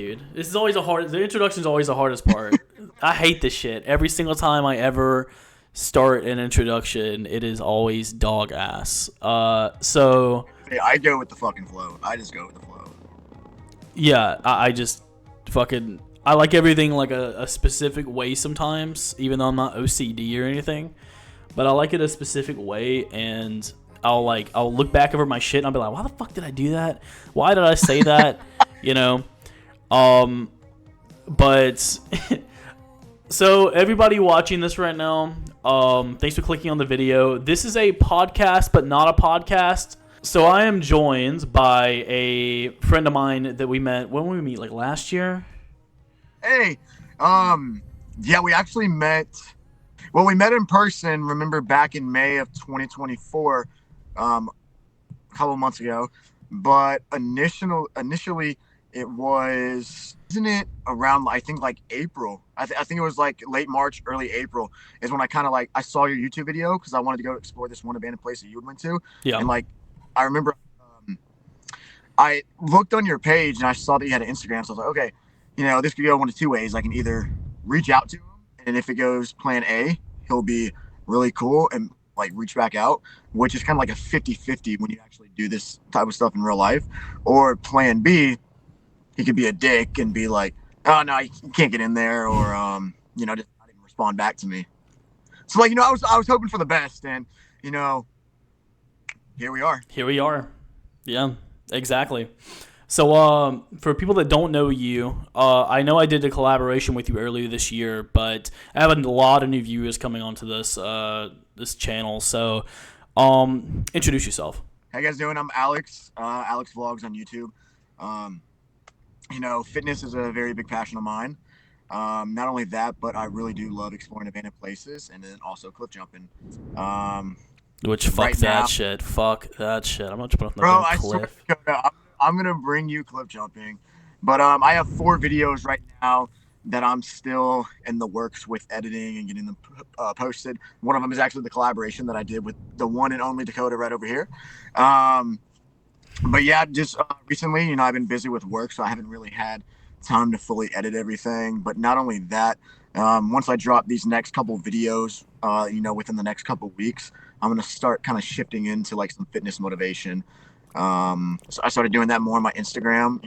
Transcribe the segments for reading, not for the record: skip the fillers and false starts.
dude. This is always the introduction is always the hardest part. I hate this shit. Every single time I ever start an introduction, it is always dog ass. So I go with the fucking flow. I just go with the flow. yeah, I just fucking I like everything like a specific way sometimes, even though I'm not OCD or anything. But I like it a specific way, and I'll look back over my shit and I'll be like, why the fuck did I do that? Why did I say that? You know? But so everybody watching this right now, thanks for clicking on the video. This is a podcast, but not a podcast. So I am joined by a friend of mine that we met. When did we meet? Like last year? Hey, yeah, we actually met. Well, we met in person. Remember back in May of 2024, a couple of months ago. But initially, it was, isn't it around? I think like April. I think it was like late March, early April is when I kind of like I saw your YouTube video because I wanted to go explore this one abandoned place that you went to. Yeah. And like I remember, I looked on your page and I saw that you had an Instagram. So I was like, okay, this could go one of two ways. I can either reach out to him, and if it goes plan A, he'll be really cool and like reach back out, which is kind of like a 50-50 when you actually do this type of stuff in real life. Or plan B, he could be a dick and be like, oh no, you can't get in there, or just not even respond back to me. So like, I was hoping for the best, and here we are. Here we are. Yeah, exactly. So for people that don't know you, I know I did a collaboration with you earlier this year, but I have a lot of new viewers coming onto this channel. So introduce yourself. How you guys doing? I'm Alex. Alex Vlogs on YouTube. Fitness is a very big passion of mine. Not only that, but I really do love exploring abandoned places and then also cliff jumping. Which fuck right that now, shit. Fuck that shit. I'm not jumping off the bro, cliff. I swear, I'm gonna bring you cliff jumping, but I have 4 videos right now that I'm still in the works with editing and getting them posted. One of them is actually the collaboration that I did with the one and only Dakota right over here. But yeah, just recently, I've been busy with work, so I haven't really had time to fully edit everything. But not only that, once I drop these next couple videos, within the next couple weeks, I'm going to start kind of shifting into like some fitness motivation. So I started doing that more on my Instagram,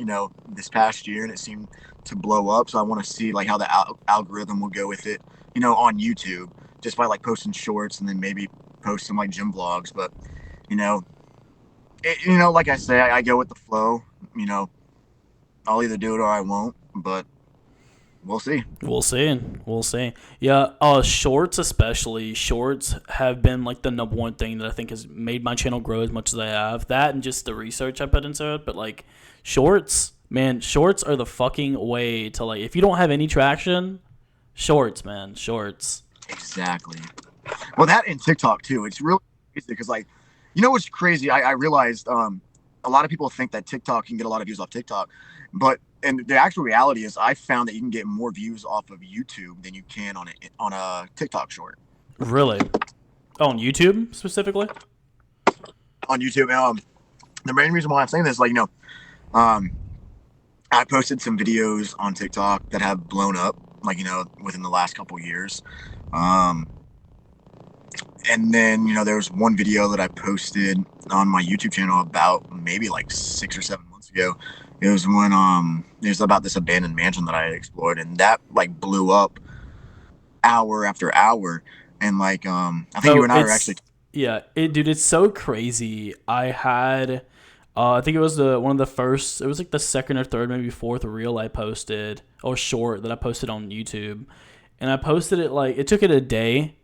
this past year, and it seemed to blow up. So I want to see like how the algorithm will go with it, on YouTube, just by like posting shorts and then maybe post some like gym vlogs. But, like I say, I go with the flow, I'll either do it or I won't, but we'll see. We'll see. Yeah, shorts especially. Shorts have been like the number one thing that I think has made my channel grow as much as I have. That and just the research I put into it. But like shorts, man, shorts are the fucking way to like, if you don't have any traction, shorts, man, shorts. Exactly. Well, that and TikTok too. It's really crazy because like, what's crazy? I realized a lot of people think that TikTok can get a lot of views off TikTok, and the actual reality is I found that you can get more views off of YouTube than you can on a TikTok short. Really? On YouTube specifically? On YouTube. The main reason why I'm saying this is like, I posted some videos on TikTok that have blown up, like, within the last couple of years. And then, there was one video that I posted on my YouTube channel about maybe like 6 or 7 months ago. It was when it was about this abandoned mansion that I had explored, and that like blew up hour after hour. And like I think you and I were actually dude, it's so crazy. I had I think it was one of the first, it was like the second or third, maybe fourth reel I posted, or short that I posted on YouTube. And I posted it like, it took it a day.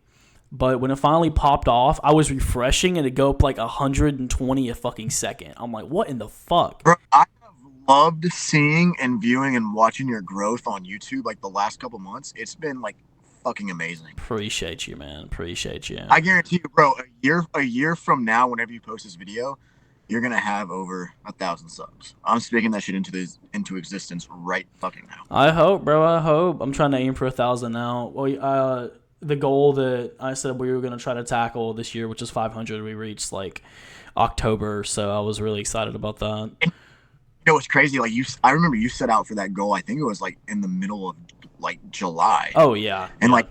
But when it finally popped off, I was refreshing and it'd go up like 120 a fucking second. I'm like, what in the fuck? Bro, I have loved seeing and viewing and watching your growth on YouTube like the last couple months. It's been like fucking amazing. Appreciate you, man. Appreciate you. I guarantee you, bro, a year from now, whenever you post this video, you're gonna have over 1,000 subs. I'm speaking that shit into existence right fucking now. I hope, bro. I hope. I'm trying to aim for 1,000 now. Well, the goal that I said we were going to try to tackle this year, which is 500, we reached like October, so I was really excited about that. It was crazy. Like I remember you set out for that goal. I think it was like in the middle of like July, Oh yeah, and yeah.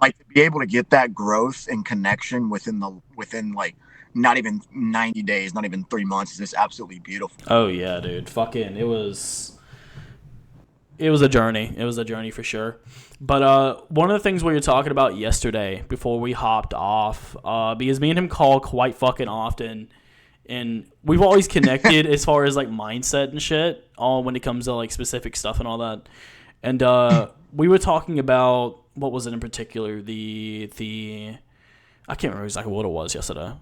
like to be able to get that growth and connection within like not even 90 days, not even 3 months is just absolutely beautiful. Oh yeah, dude. Fucking it was a journey. It was a journey for sure. But one of the things we were talking about yesterday before we hopped off, because me and him call quite fucking often, and we've always connected as far as like mindset and shit, all when it comes to like specific stuff and all that. And we were talking about what was it in particular? The I can't remember exactly what it was yesterday.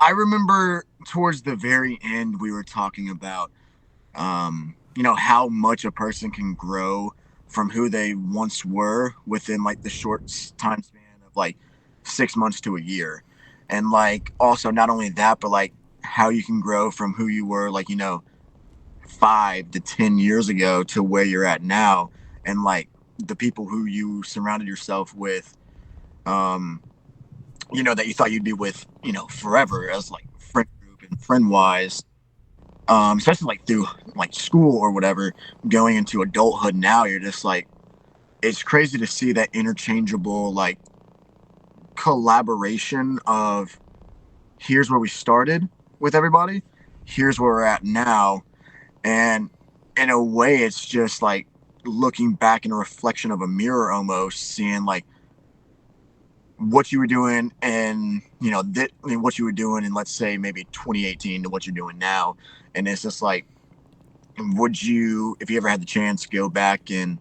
I remember towards the very end we were talking about how much a person can grow from who they once were within like the short time span of like 6 months to a year. And like also not only that, but like how you can grow from who you were like, 5 to 10 years ago to where you're at now. And like the people who you surrounded yourself with, um, that you thought you'd be with, forever as like friend group and friend wise, especially like through like school or whatever, going into adulthood now, you're just like, it's crazy to see that interchangeable like collaboration of here's where we started with everybody, here's where we're at now. And in a way, it's just like looking back in a reflection of a mirror almost, seeing like what you were doing and what you were doing in, let's say, maybe 2018 to what you're doing now. And it's just like, would you, if you ever had the chance, go back and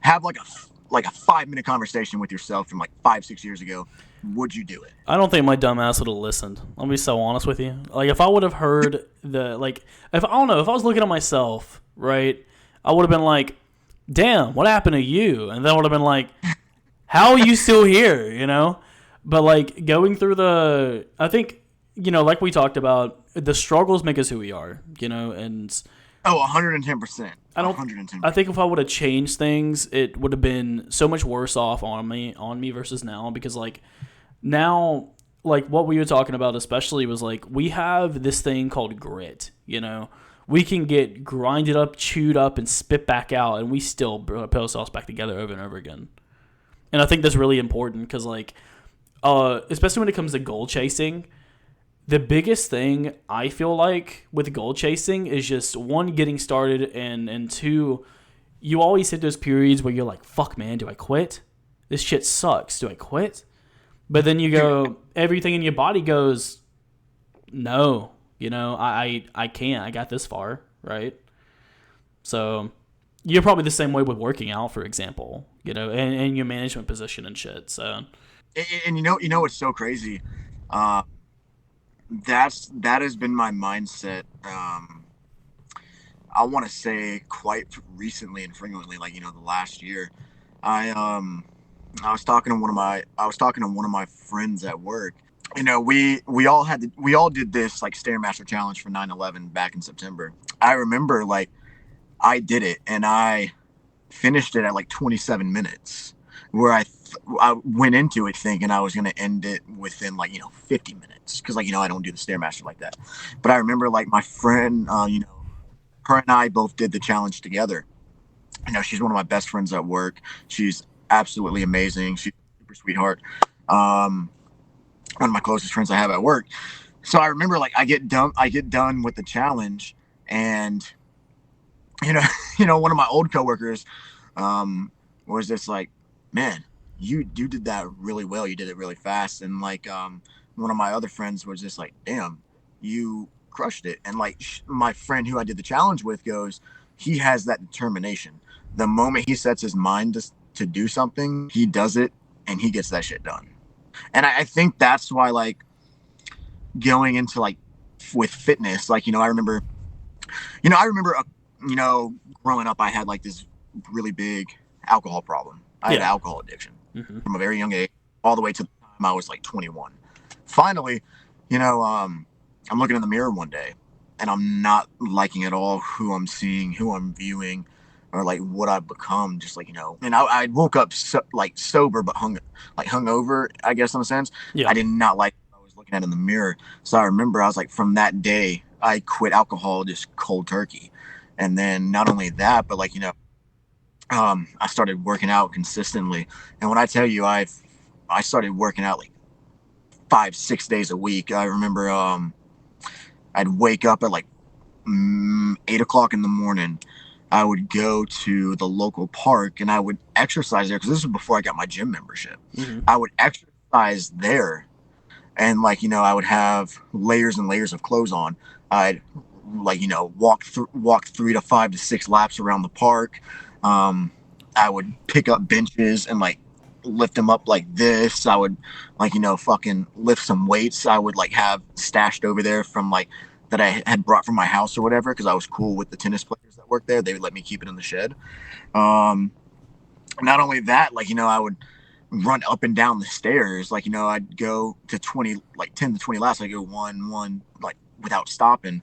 have like a 5 minute conversation with yourself from like 5 6 years ago, would you do it? I don't think my dumb ass would have listened. I'll be so honest with you. Like if I would have heard the like, if I don't know, if I was looking at myself, right, I would have been like, "Damn, what happened to you?" And then I would have been like, "How are you still here?" You know. But like going through I think like we talked about, the struggles make us who we are. And Oh, 110%. I don't. I 110%. think if I would have changed things, it would have been so much worse off on me versus now because like now like what we were talking about especially was like we have this thing called grit. We can get grinded up, chewed up, and spit back out, and we still put ourselves back together over and over again. And I think that's really important because like especially when it comes to goal chasing, the biggest thing I feel like with goal chasing is just one, getting started, and two, you always hit those periods where you're like, fuck man, do I quit? This shit sucks. Do I quit? But then you go, everything in your body goes, no, I can't. I got this far, right? So you're probably the same way with working out, for example, and your management position and shit. So And what's so crazy? Uh, that has been my mindset. I want to say quite recently and frequently, like the last year. I I was talking to one of my friends at work. We all did this like Stairmaster challenge for 9/11 back in September. I remember like I did it and I finished it at like 27 minutes, where I went into it thinking I was gonna end it within like 50 minutes because like I don't do the Stairmaster like that. But I remember like my friend, her and I both did the challenge together. She's one of my best friends at work. She's absolutely amazing. She's a super sweetheart. Um, One of my closest friends I have at work. So I remember like I get done with the challenge, and you know, one of my old coworkers was just like, "Man, you did that really well. You did it really fast." And like one of my other friends was just like, "Damn, you crushed it." And like my friend who I did the challenge with goes, "He has that determination. The moment he sets his mind to do something, he does it, and he gets that shit done." And I think that's why like going into like with fitness, like I remember you know growing up I had like this really big alcohol problem. I had yeah. alcohol addiction Mm-hmm. from a very young age all the way to the time I was like 21. Finally, you know, I'm looking in the mirror one day and I'm not liking at all who I'm seeing, who I'm viewing, or like what I've become. Just like and I woke up like sober but hungover, I guess in a sense. Yeah. I did not like what I was looking at in the mirror. So I remember I was like, from that day, I quit alcohol just cold turkey. And then not only that, but like, I started working out consistently. And when I tell you, I started working out like 5, 6 days a week. I remember I'd wake up at like 8 o'clock in the morning. I would go to the local park and I would exercise there because this was before I got my gym membership. Mm-hmm. I would exercise there, and like I would have layers and layers of clothes on. I'd like walk 3 to 5 to 6 laps around the park. I would pick up benches and like lift them up like this. I would like fucking lift some weights. I would like have stashed over there from like that I had brought from my house or whatever because I was cool with the tennis players that worked there. They would let me keep it in the shed. Um, Not only that, like I would run up and down the stairs. Like I'd go to 20, like 10 to 20 laps. I go one, like without stopping.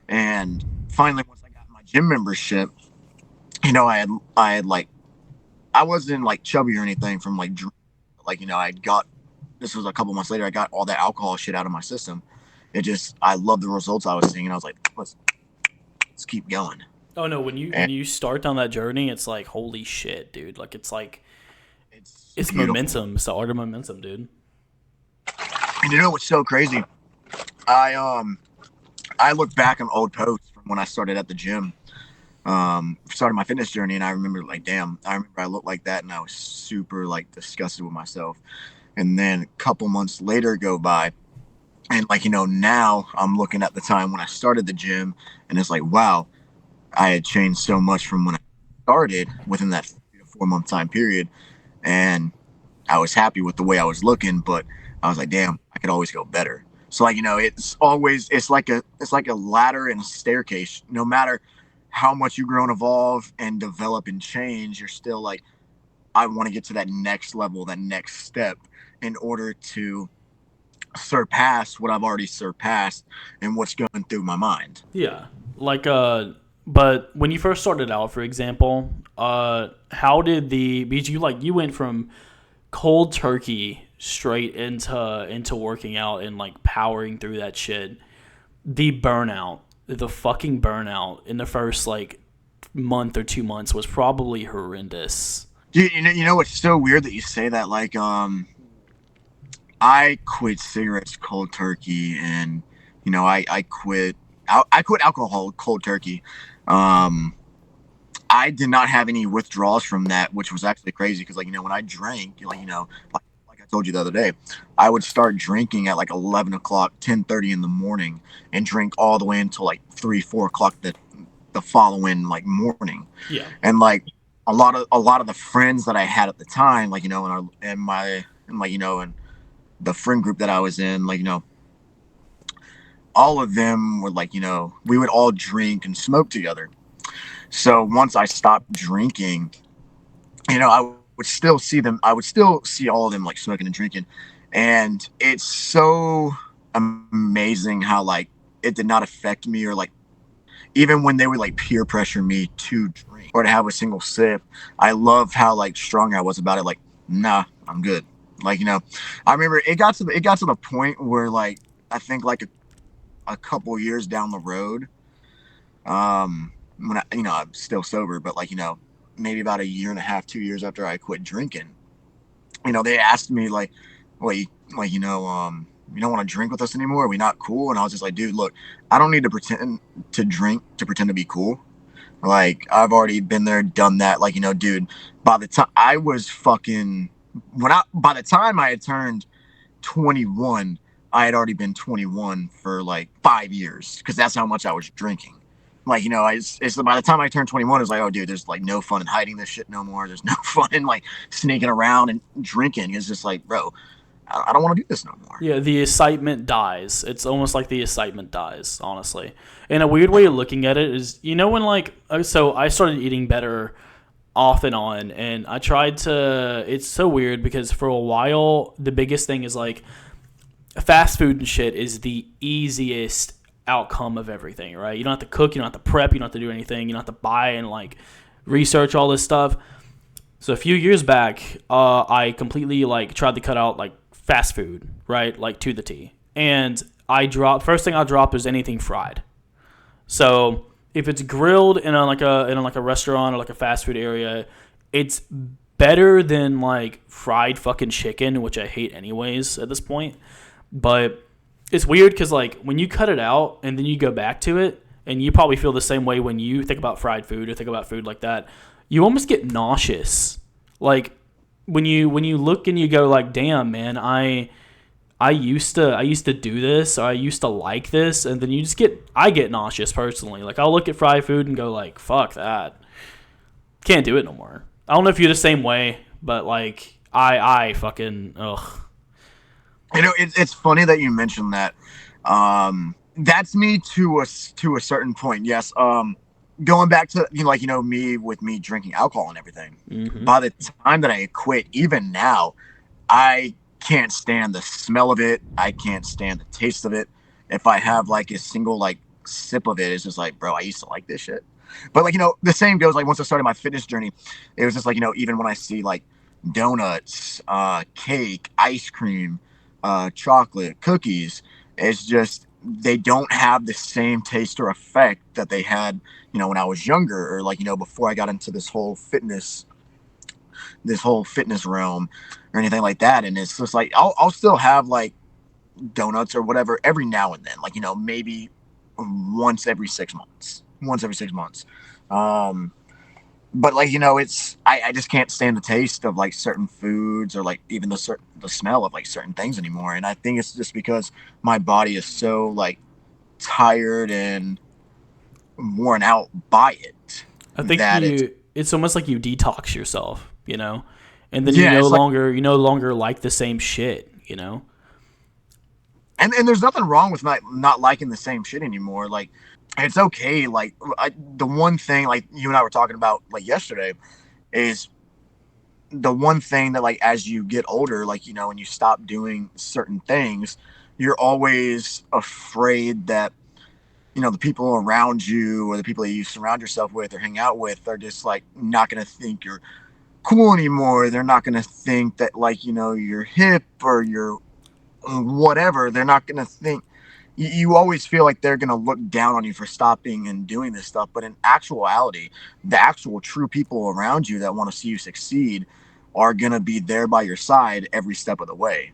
And finally, once I got my gym membership, I had like I wasn't like chubby or anything from like like I got this was a couple months later. I got all that alcohol shit out of my system. It just I loved the results I was seeing, and I was like, let's keep going. Oh no, when you start on that journey, it's like holy shit, dude. Like it's Beautiful. momentum. It's the art of momentum, dude. And you know what's so crazy? I look back on old posts from when I started at the gym, started my fitness journey, and I remember like, damn, I remember I looked like that, and I was super like disgusted with myself. And then a couple months later go by, and like now I'm looking at the time when I started the gym, and it's like, wow, I had changed so much from when I started within that 3 to 4 month time period, and I was happy with the way I was looking, but I was like, damn, I could always go better. So like it's like a ladder and a staircase. No matter how much you grow and evolve and develop and change, you're still like, I want to get to that next level, that next step, in order to surpass what I've already surpassed and what's going through my mind. Yeah. Like but when you first started out, for example, how did because you went from cold turkey straight into working out and like powering through that shit. The fucking burnout in the first like month or 2 months was probably horrendous. Dude, you know what's so weird that you say that? Like, I quit cigarettes cold turkey, and I quit alcohol cold turkey. I did not have any withdrawals from that, which was actually crazy because, like, when I drank, like I told you the other day, I would start drinking at like 11 o'clock, 10:30 in the morning, and drink all the way until like 3, 4 o'clock the following like morning. Yeah. And like a lot of the friends that I had at the time, like and the friend group that I was in, like all of them were like we would all drink and smoke together. So once I stopped drinking, I would still see them. I would still see all of them like smoking and drinking, and it's so amazing how like it did not affect me, or like even when they would like peer pressure me to drink or to have a single sip. I love how like strong I was about it. Like, nah, I'm good. Like I remember it got to the point where like I think like a couple years down the road, when I'm still sober, but like maybe about a year and a half, 2 years after I quit drinking, they asked me like, wait, like you don't want to drink with us anymore? Are we not cool? And I was just like, dude, look, I don't need to pretend to drink to pretend to be cool. Like I've already been there, done that. Like dude, by the time I was fucking by the time I had turned 21, I had already been 21 for like 5 years because that's how much I was drinking. Like it's by the time I turned 21, it was like, oh dude, there's like no fun in hiding this shit no more. There's no fun in like sneaking around and drinking. It's just like, bro, I don't want to do this no more. Yeah, the excitement dies. It's almost like the excitement dies, honestly. And a weird way of looking at it is, when like, so I started eating better off and on, and I tried to, it's so weird because for a while, the biggest thing is like, fast food and shit is the easiest outcome of everything, right? You don't have to cook, you don't have to prep, you don't have to do anything, you don't have to buy and like research all this stuff. So a few years back, I completely like tried to cut out like fast food, right? Like to the T. And first thing I dropped was anything fried, So if it's grilled in like a restaurant or like a fast food area, it's better than like fried fucking chicken, which I hate anyways at this point. But it's weird because like when you cut it out and then you go back to it, and you probably feel the same way when you think about fried food or think about food like that, you almost get nauseous. Like when you look and you go like, damn man, I used to do this, or I used to like this, and then I get nauseous personally. Like I'll look at fried food and go like, fuck that. Can't do it no more. I don't know if you're the same way, but like I fucking ugh. It's funny that you mentioned that. That's me to a certain point. Yes. Going back to me drinking alcohol and everything. Mm-hmm. By the time that I quit, even now, I can't stand the smell of it. I can't stand the taste of it. If I have like a single like sip of it, it's just like, bro, I used to like this shit. But like the same goes like once I started my fitness journey, it was just like even when I see like donuts, cake, ice cream, chocolate, cookies, it's just they don't have the same taste or effect that they had when I was younger, or like before I got into this whole fitness realm or anything like that. And it's just like I'll still have like donuts or whatever every now and then, like maybe once every 6 months. But like it's I just can't stand the taste of like certain foods, or like even the smell of like certain things anymore. And I think it's just because my body is so like tired and worn out by it. I think it's almost like you detox yourself, and then yeah, you no longer like the same shit, And there's nothing wrong with not liking the same shit anymore. Like it's okay. Like the one thing like you and I were talking about like yesterday is the one thing that like as you get older, like when you stop doing certain things, you're always afraid that the people around you or the people that you surround yourself with or hang out with are just like not going to think you're cool anymore. They're not going to think that like you're hip or you're whatever. They're not going to think. You always feel like they're going to look down on you for stopping and doing this stuff. But in actuality, the actual true people around you that want to see you succeed are going to be there by your side every step of the way.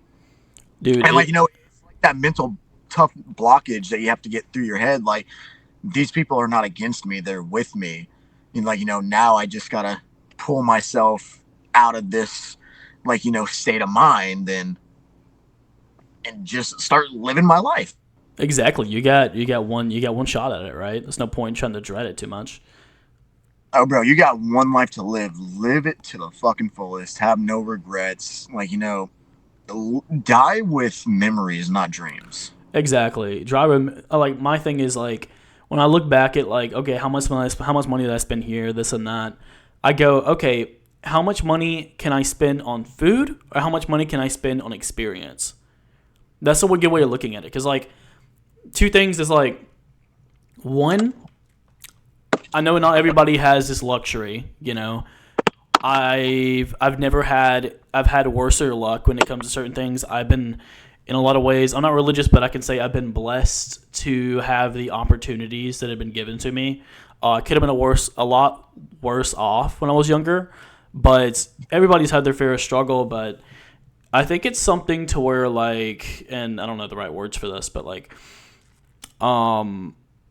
Dude, and like it's like that mental tough blockage that you have to get through your head. Like these people are not against me, they're with me. And like now I just gotta pull myself out of this like state of mind and just start living my life. exactly. You got one shot at it, right? There's no point in trying to dread it too much. Oh bro, you got one life to live it to the fucking fullest, have no regrets. Like die with memories, not dreams. Exactly. Like my thing is like when I look back at like, okay, how much money did I spend here, this and that, I go, okay, how much money can I spend on food, or how much money can I spend on experience? That's a good way of looking at it. Because like two things is like, one, I know not everybody has this luxury, I've had worser luck when it comes to certain things. I've been, in a lot of ways, I'm not religious, but I can say I've been blessed to have the opportunities that have been given to me. I could have been a lot worse off when I was younger, but everybody's had their fair struggle. But I think it's something to where like, and I don't know the right words for this, but like,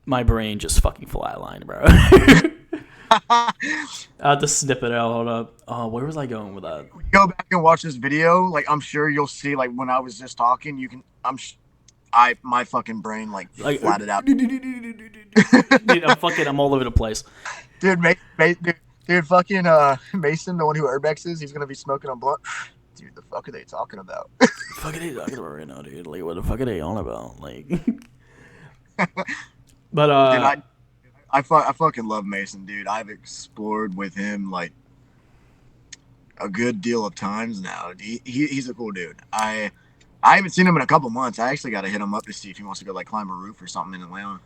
my brain just fucking flatlined, bro. I have to snip it out. Hold up. Where was I going with that? Go back and watch this video. Like I'm sure you'll see. Like when I was just talking, you can. My fucking brain like flatted out. Dude, I'm all over the place. Dude, dude, fucking Mason, the one who urbexes, he's gonna be smoking a blunt. Dude, the fuck are they talking about? Fuck are they talking about right now, dude? Like, what the fuck are they on about? Like, but dude, I fucking love Mason, dude. I've explored with him like a good deal of times now. He's a cool dude. I haven't seen him in a couple months. I actually got to hit him up to see if he wants to go like climb a roof or something in Atlanta.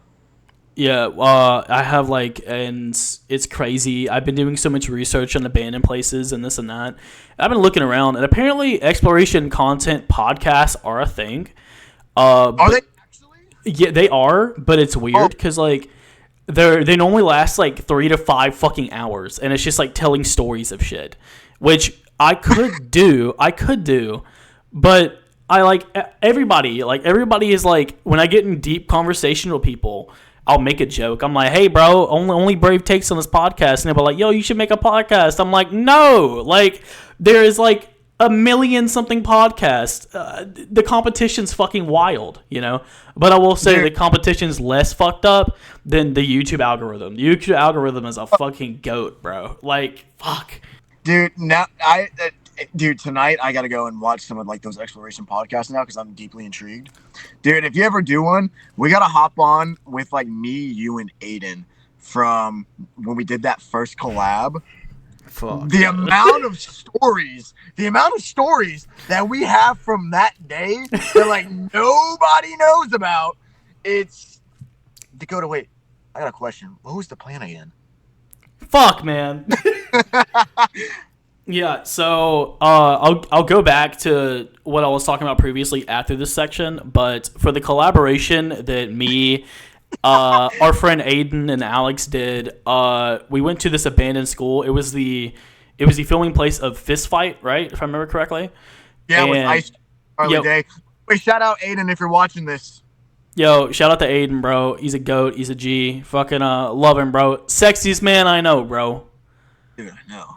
Yeah, I have like, and it's crazy. I've been doing so much research on abandoned places and this and that. I've been looking around, and apparently exploration content podcasts are a thing. Are they actually? Yeah, they are, but it's weird because like they normally last like 3 to 5 fucking hours, and it's just like telling stories of shit, which I could do. But I like everybody. Like everybody is like, when I get in deep conversation with people, I'll make a joke. I'm like, hey, bro, only brave takes on this podcast, and they'll be like, yo, you should make a podcast. I'm like, no, like there is like a million something podcasts. The competition's fucking wild, you know. But I will say the competition's less fucked up than the YouTube algorithm. The YouTube algorithm is a fucking goat, bro. Like, fuck. Dude, dude, tonight I gotta go and watch some of like those exploration podcasts now because I'm deeply intrigued. Dude, if you ever do one, we gotta hop on with like me, you, and Aiden from when we did that first collab. Fuck. The amount of stories that we have from that day that like nobody knows about. It's Dakota. Wait, I got a question. What was the plan again? Fuck, man. Yeah, so I'll go back to what I was talking about previously after this section, but for the collaboration that me, our friend Aiden and Alex did, we went to this abandoned school. It was the filming place of Fist Fight, right? If I remember correctly. Yeah, with Ice Charlie Day. Wait, shout out Aiden if you're watching this. Yo, shout out to Aiden, bro. He's a goat. He's a G. Fucking love him, bro. Sexiest man I know, bro. Dude, I know.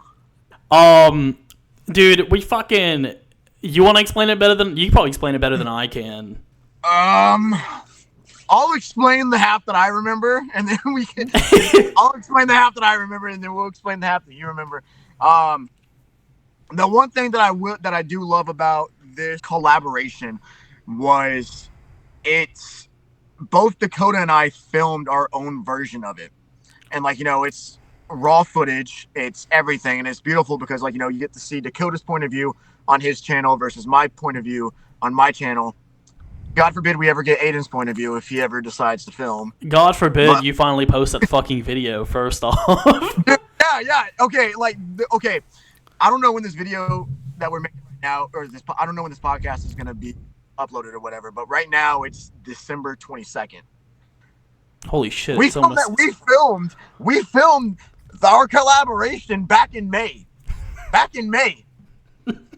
Dude, we fucking. You want to explain it better than you? Can probably explain it better than I can. I'll explain the half that I remember, and then we can. I'll explain the half that I remember, and then we'll explain the half that you remember. The one thing that I do love about this collaboration was it's both Dakota and I filmed our own version of it, and like, you know, it's raw footage, it's everything, and it's beautiful because, like, you know, you get to see Dakota's point of view on his channel versus my point of view on my channel. God forbid we ever get Aiden's point of view if he ever decides to film. God forbid you finally post that fucking video first off. yeah, okay, okay. I don't know when this video that we're making right now, or I don't know when this podcast is gonna be uploaded or whatever, but right now it's December 22nd. Holy shit! We filmed our collaboration back in May.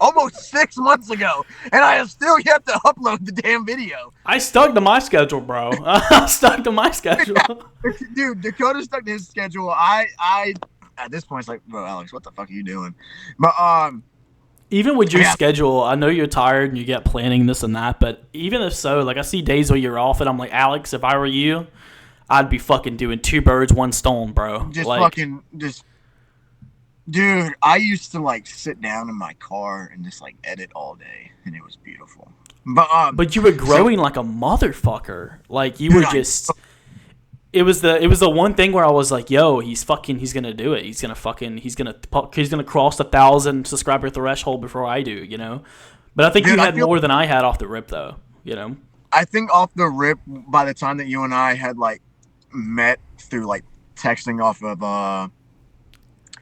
Almost 6 months ago, and I have still yet to upload the damn video. I stuck to my schedule, bro. I stuck to my schedule. Dude, Dakota stuck to his schedule. I at this point, it's like, bro, Alex, what the fuck are you doing? But even with your schedule, I know you're tired and you get planning this and that, but even if so, like, I see days where you're off, and I'm like, Alex, if I were you, I'd be fucking doing 2 birds, 1 stone, bro. Dude, I used to like sit down in my car and just like edit all day, and it was beautiful. But you were growing like a motherfucker. Like you were just. It was the one thing where I was like, yo, he's gonna do it. He's gonna cross the 1,000 subscriber threshold before I do, you know. But I think you had more than I had off the rip, though, you know. I think off the rip, by the time that you and I had like met through like texting off of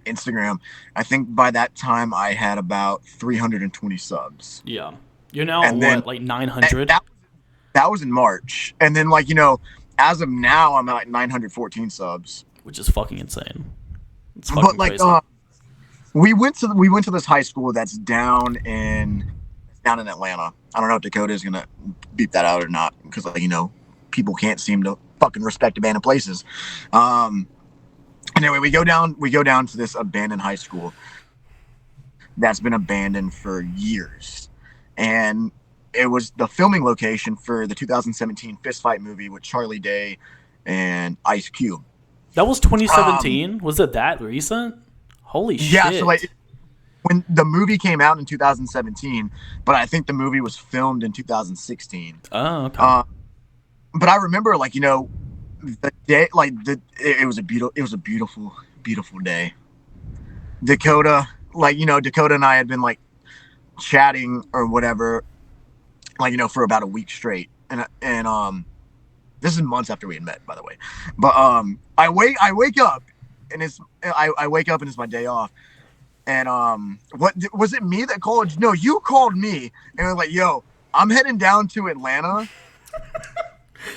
Instagram, I think by that time I had about 320 subs. Yeah, you're now at like 900. That was in March, and then, like, you know, as of now I'm at like 914 subs, which is fucking insane. It's fucking like crazy. we went to this high school that's down in Atlanta. I don't know if Dakota is gonna beep that out or not, because, like, you know, people can't seem to fucking respect abandoned places. Anyway, we go down to this abandoned high school that's been abandoned for years, and it was the filming location for the 2017 Fist Fight movie with Charlie Day and Ice Cube. That was 2017. Was it that recent? Holy shit! Yeah, so like when the movie came out in 2017, but I think the movie was filmed in 2016. Oh, okay. But I remember, like, you know, the day, like it was a beautiful day. Dakota, like, you know, Dakota and I had been like chatting or whatever, like, you know, for about a week straight, and this is months after we had met, by the way. But I wake up and it's my day off, and what was it, me that called? No, you called me and was like, yo, I'm heading down to Atlanta.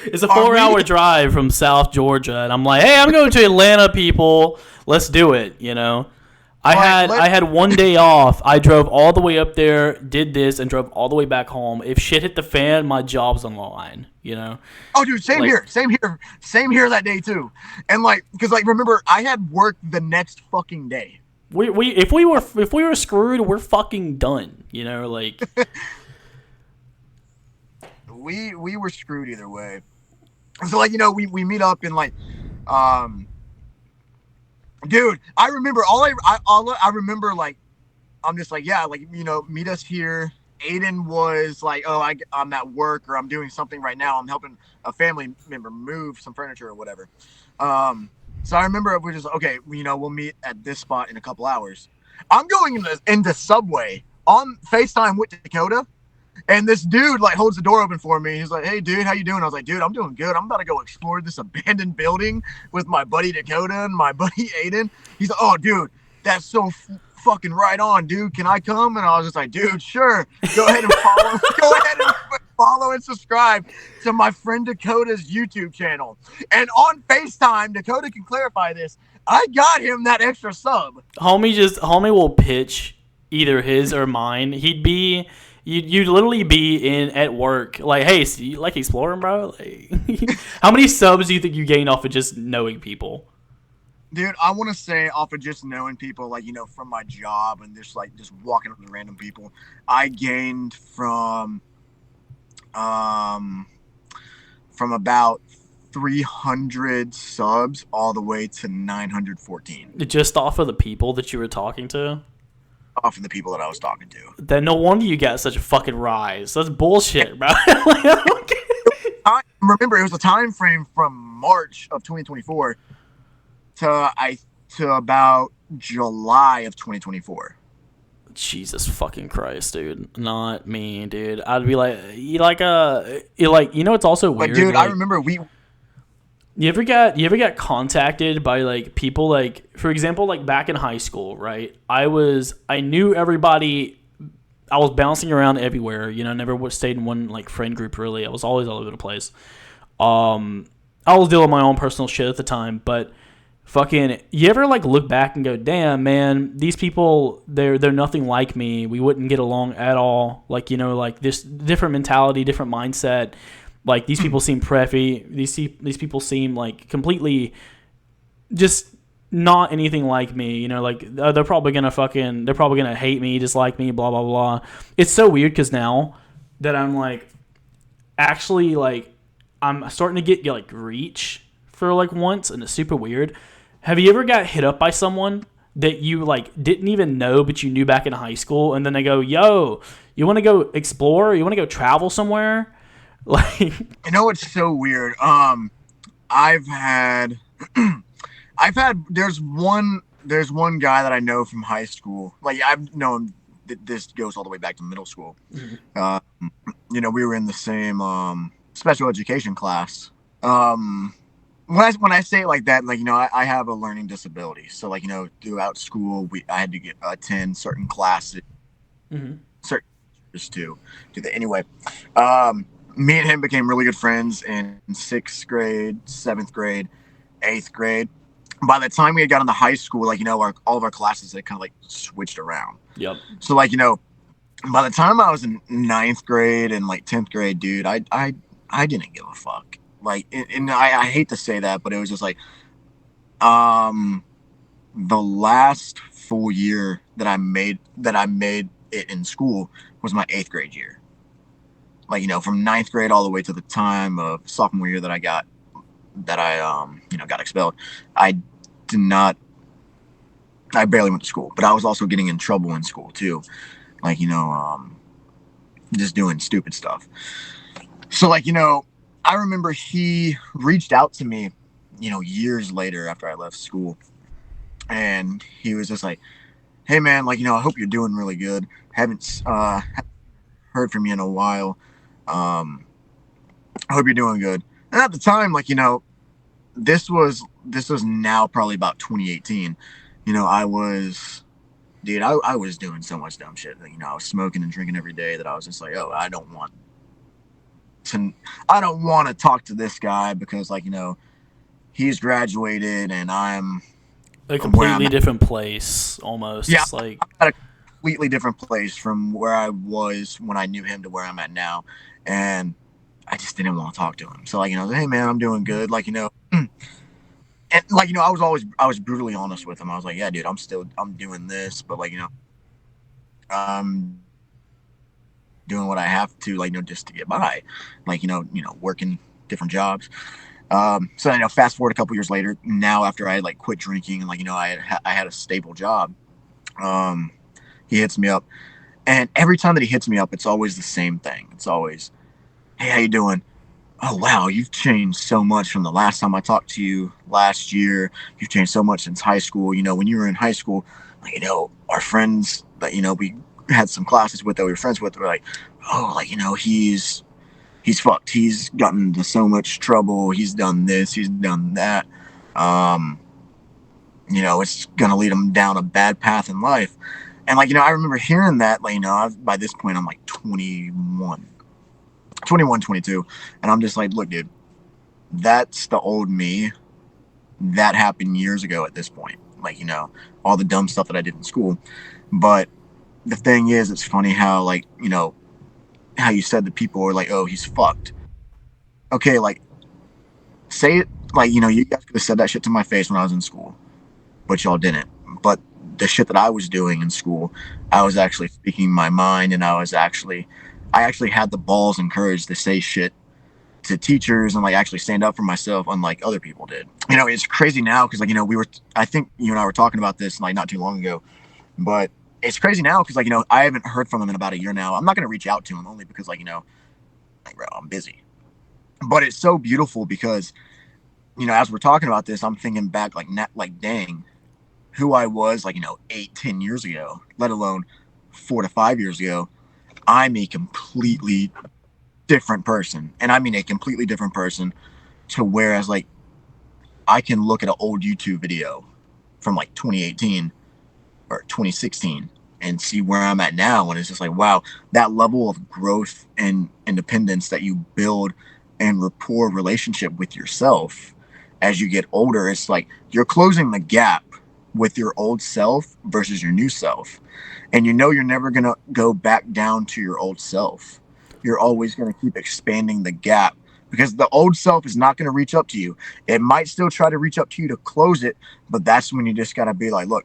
It's a Are 4 hour we? drive from South Georgia, and I'm like, hey, I'm going to Atlanta, people. Let's do it. You know, I All right, had let. I had one day off. I drove all the way up there, did this, and drove all the way back home. If shit hit the fan, my job's on the line. You know, Oh, dude, same like here, same here, same here that day too. And like, because like, remember, I had work the next fucking day. we if we were screwed, we're fucking done. You know, like We were screwed either way. So like, we meet up and like, um, dude, I remember all I remember like I'm just like, yeah, like, meet us here. Aiden was like, oh, I'm at work or I'm doing something right now. I'm helping a family member move some furniture or whatever. Um, so I remember we're just okay. We'll meet at this spot in a couple hours. I'm going into Subway on FaceTime with Dakota, and this dude like holds the door open for me. He's like, "Hey, dude, how you doing?" I was like, "Dude, I'm doing good. I'm about to go explore this abandoned building with my buddy Dakota and my buddy Aiden." He's like, "Oh, dude, that's so fucking right on, dude. Can I come?" And I was just like, "Dude, sure. Go ahead and follow. Go ahead and follow and subscribe to my friend Dakota's YouTube channel." And on FaceTime, Dakota can clarify this. I got him that extra sub. homie will pitch either his or mine. You'd literally be in at work like, hey, so you like exploring, bro? Like, how many subs do you think you gain off of just knowing people? Dude, I want to say off of just knowing people, like, from my job and just walking up to random people, I gained um from about 300 subs all the way to 914 Just off of the people that you were talking to? off of the people that I was talking to. Then no wonder you got such a fucking rise. That's bullshit, bro. Like, I remember it was a time frame from March of 2024 to about July of 2024. Jesus fucking Christ, dude. Not me, dude. I'd be like, it's also But weird. dude, I Like, remember you ever got contacted by like people like, for example, like back in high school, right? I knew everybody. I was bouncing around everywhere. Never stayed in one like friend group really. I was always all over the place. Um, I was dealing with my own personal shit at the time, but fucking, you ever like look back and go, damn man, these people they're nothing like me. We wouldn't get along at all. Like like this different mentality, different mindset. Like these people seem preppy. These people seem like completely just not anything like me. Like they're probably gonna hate me, dislike me, blah blah blah. It's so weird because now that I'm like actually like I'm starting to get like reach for like once, and it's super weird. Have you ever got hit up by someone that you like didn't even know but you knew back in high school, and then they go, "Yo, you want to go explore? You want to go travel somewhere?" Like, it's so weird. I've had there's one guy that I know from high school. Like I've known this goes all the way back to middle school. Uh, we were in the same special education class. When I say it like that, like I have a learning disability. So like throughout school, I had to attend certain classes, mhm. certain teachers to do that. Anyway, me and him became really good friends in sixth grade, seventh grade, eighth grade. By the time we had got into high school, like all of our classes had kind of like switched around. Yep. So like by the time I was in ninth grade and like 10th grade, dude, I didn't give a fuck. Like, and I hate to say that, but it was just like, the last full year that I made it in school was my eighth grade year. Like, from ninth grade all the way to the time of sophomore year that I got expelled. I did not, I barely went to school, but I was also getting in trouble in school too. Like, just doing stupid stuff. So like, I remember he reached out to me, years later after I left school, and he was just like, "Hey man, like I hope you're doing really good. Haven't heard from you in a while. Um, I hope you're doing good." And at the time, like this was now probably about 2018. I was, dude, I was doing so much dumb shit. I was smoking and drinking every day that I was just like, oh, I don't want and I don't want to talk to this guy because like he's graduated and A I'm where I'm completely at. different place, almost. Yeah, It's like, I'm at a completely different place from where I was when I knew him to where I'm at now, and I just didn't want to talk to him. So like hey man, I'm doing good. Like and like I was brutally honest with him. I was like, yeah, dude, I'm doing this, but like I'm doing what I have to like just to get by, like working different jobs. So fast forward a couple years later, now after I like quit drinking and like I had a stable job. Um, he hits me up, and every time that he hits me up, it's always the same thing. It's always, hey, how you doing? Oh wow, you've changed so much from the last time I talked to you last year. You've changed so much since high school. When you were in high school, like, our friends that we had some classes with that we were friends with were like, oh, like he's fucked. He's gotten into so much trouble. He's done this. He's done that. Um, it's gonna lead him down a bad path in life. And like I remember hearing that. Like by this point I'm like 21, 22, and I'm just like, look, dude, that's the old me. That happened years ago at this point. Like all the dumb stuff that I did in school. But the thing is, it's funny how like how you said that people were like, oh, he's fucked. Okay, like say it like you guys could have said that shit to my face when I was in school, but y'all didn't. But the shit that I was doing in school, I was actually speaking my mind, and I actually had the balls and courage to say shit to teachers and like actually stand up for myself, unlike other people did. It's crazy now because like I think you and I were talking about this like not too long ago, but it's crazy now because like I haven't heard from him in about a year now. I'm not gonna reach out to him only because like like bro, I'm busy. But it's so beautiful because as we're talking about this, I'm thinking back like dang, who I was like 8, 10 years ago, let alone 4 to 5 years ago. I'm a completely different person, and I mean a completely different person. To whereas like I can look at an old YouTube video from like 2018 or 2016 and see where I'm at now, and it's just like wow, that level of growth and independence that you build and rapport relationship with yourself as you get older, it's like you're closing the gap with your old self versus your new self, and you're never going to go back down to your old self. You're always going to keep expanding the gap because the old self is not going to reach up to you. It might still try to reach up to you to close it, but that's when you just got to be like, look,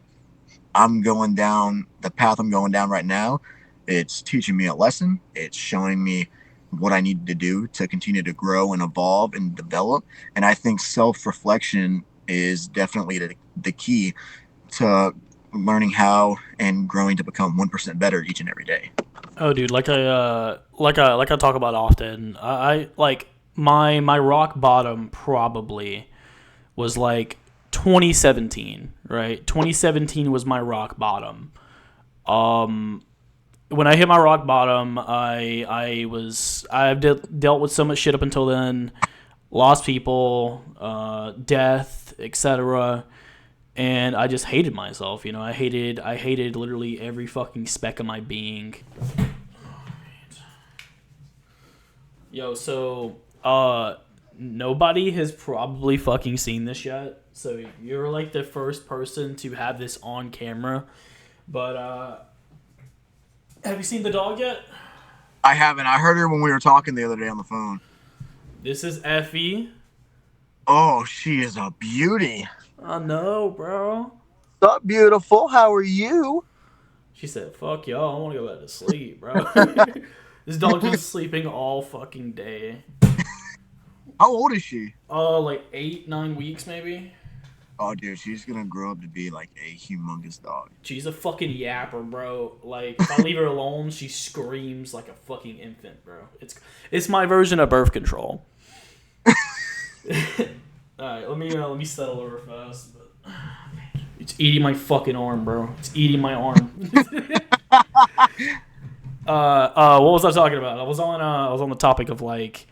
I'm going down the path I'm going down right now. It's teaching me a lesson. It's showing me what I need to do to continue to grow and evolve and develop. And I think self reflection is definitely the key to learning how and growing to become 1% better each and every day. oh, dude, like I talk about often. I like my rock bottom probably was like 2017, right? 2017 was my rock bottom. Um, when I hit my rock bottom, I've dealt with so much shit up until then, lost people, death, etc. And I just hated myself. I hated literally every fucking speck of my being. Yo, so nobody has probably fucking seen this yet. So you're like the first person to have this on camera. But have you seen the dog yet? I haven't. I heard her when we were talking the other day on the phone. This is Effie. Oh, she is a beauty. I know, bro. What's up, beautiful? How are you? She said, "Fuck y'all, I want to go back to sleep, bro." This dog just sleeping all fucking day. How old is she? Like 8, 9 weeks maybe. Oh, dude, she's gonna grow up to be like a humongous dog. She's a fucking yapper, bro. Like if I leave her alone, she screams like a fucking infant, bro. It's my version of birth control. All right, let me settle her fast. But it's eating my fucking arm, bro. It's eating my arm. What was I talking about? I was on the topic of like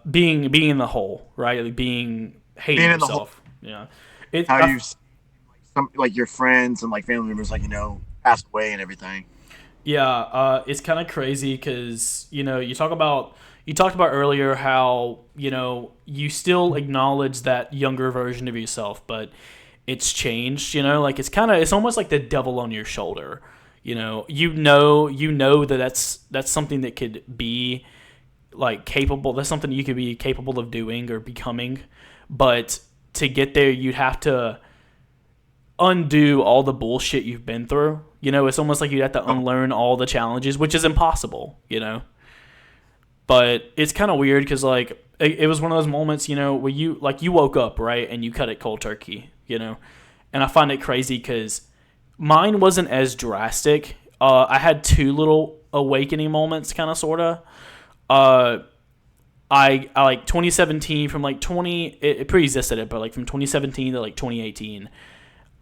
being in the hole, right? Like hating Being in the whole, yourself. Yeah. It how you some like your friends and like family members like passed away and everything. Yeah, it's kind of crazy because you talked about earlier how you still acknowledge that younger version of yourself, but it's changed. Like it's almost like the devil on your shoulder. That that's something that could be like capable. That's something you could be capable of doing or becoming, but to get there, you'd have to undo all the bullshit you've been through. It's almost like you'd have to Oh, unlearn all the challenges, which is impossible. But it's kind of weird because like it was one of those moments, where you woke up right and you cut it cold turkey. And I find it crazy because mine wasn't as drastic. I had two little awakening moments, kind of sorta. Uh, I like 2017 from like 20 it pre-existed it, but like from 2017 to like 2018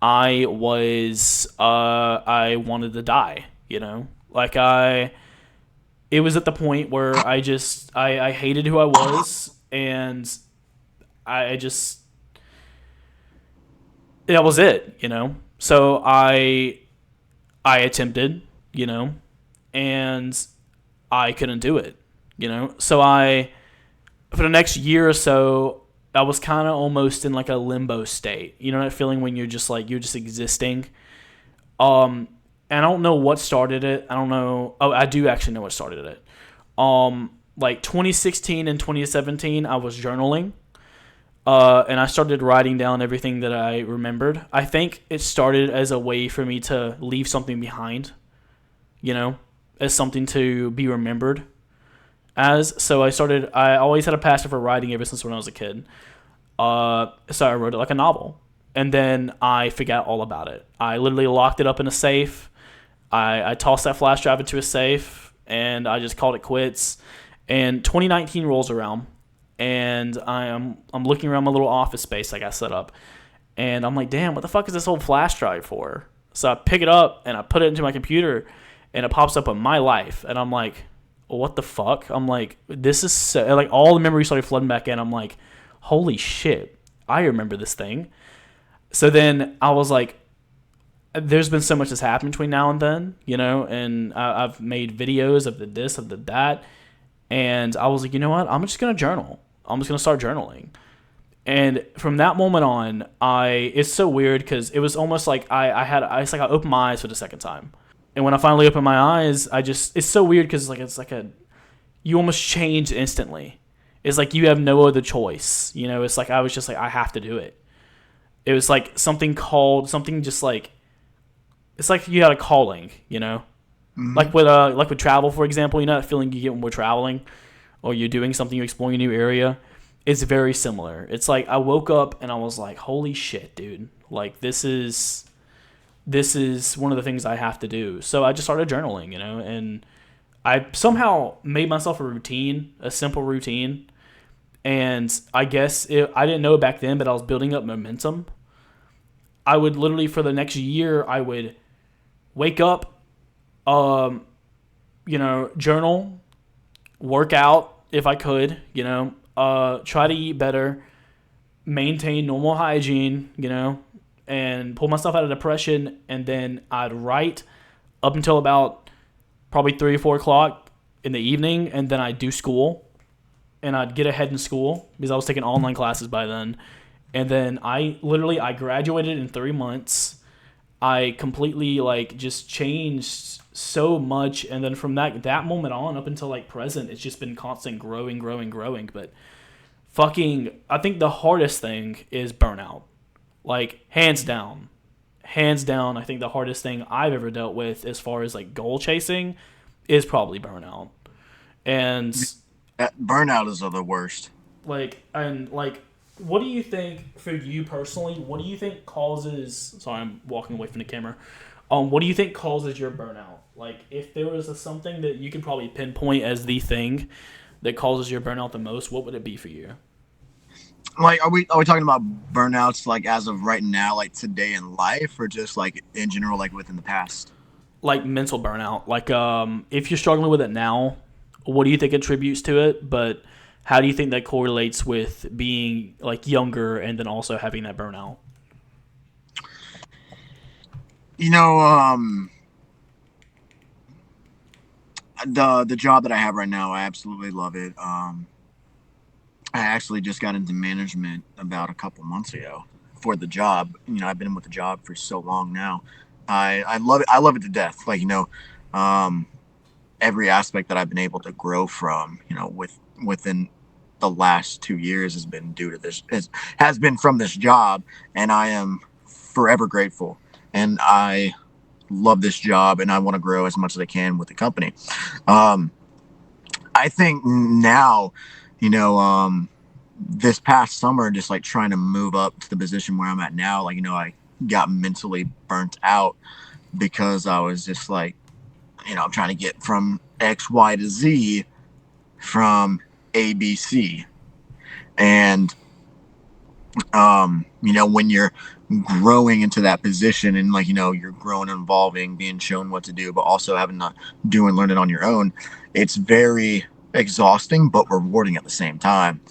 I wanted to die. Like it was at the point where I hated who I was, and I just that was it. So I attempted, and I couldn't do it. So I for the next year or so I was kind of almost in like a limbo state. That feeling when you're just existing. Um, and I don't know what started it. I don't know. Oh, I do actually know what started it. Like 2016 and 2017, I was journaling. And I started writing down everything that I remembered. I think it started as a way for me to leave something behind, you know, as something to be remembered as. So I always had a passion for writing ever since when I was a kid. So I wrote it like a novel. And then I forgot all about it. I literally locked it up in a safe. I tossed that flash drive into a safe, and I just called it quits. And 2019 rolls around, and I'm looking around my little office space I got set up, and I'm like, damn, what the fuck is this old flash drive for? So I pick it up and I put it into my computer, and it pops up on my life, and I'm like, what the fuck? I'm like, this is so, like all the memories started flooding back in. I'm like, holy shit, I remember this thing. So then I was like, there's been so much that's happened between now and then, and I've made videos of the this, of the that, and I was like, you know what? I'm just gonna journal. I'm just gonna start journaling. And from that moment on, it's so weird because it was almost like it's like I opened my eyes for the second time. And when I finally opened my eyes, it's so weird because you almost change instantly. It's like you have no other choice. It's like I was just like, I have to do it. It was like something just like, it's like you had a calling. mm-hmm. Like with travel, for example, that feeling you get when we're traveling or you're doing something, you're exploring a new area. It's very similar. It's like I woke up and I was like, holy shit, dude. Like this is one of the things I have to do. So I just started journaling, and I somehow made myself a routine, a simple routine. And I guess I didn't know back then, but I was building up momentum. I would literally, for the next year, I would wake up, um, journal, work out if I could, try to eat better, maintain normal hygiene, and pull myself out of depression. And then I'd write up until about probably 3 or 4 o'clock in the evening, and then I'd do school, and I'd get ahead in school because I was taking online classes by then. And then I graduated in 3 months. I completely like just changed so much, and then from that moment on up until like present, it's just been constant growing, growing, growing. But I think the hardest thing is burnout. Like hands down. I think the hardest thing I've ever dealt with as far as like goal chasing is probably burnout. And Burnout is the worst. like what do you think for you personally, what do you think causes, sorry, I'm walking away from the camera, what do you think causes your burnout? Like if there was something that you could probably pinpoint as the thing that causes your burnout the most, what would it be for you? Like, are we talking about burnouts like as of right now, like today in life, or just like in general, like within the past? Like mental burnout, like if you're struggling with it now, what do you think attributes to it, but how do you think that correlates with being like younger and then also having that burnout? You know, The job that I have right now, I absolutely love it. I actually just got into management about a couple months ago for the job. I've been with the job for so long now. I love it. I love it to death. Um, every aspect that I've been able to grow from, within the last 2 years has been due to this, has been from this job, and I am forever grateful. And I love this job, and I want to grow as much as I can with the company. Um, I think now, you know, this past summer, just like trying to move up to the position where I'm at now, I got mentally burnt out because I was just like, I'm trying to get from X, Y to Z from ABC. And, when you're growing into that position and you're growing and evolving, being shown what to do, but also having to do and learn it on your own, it's very exhausting, but rewarding at the same time.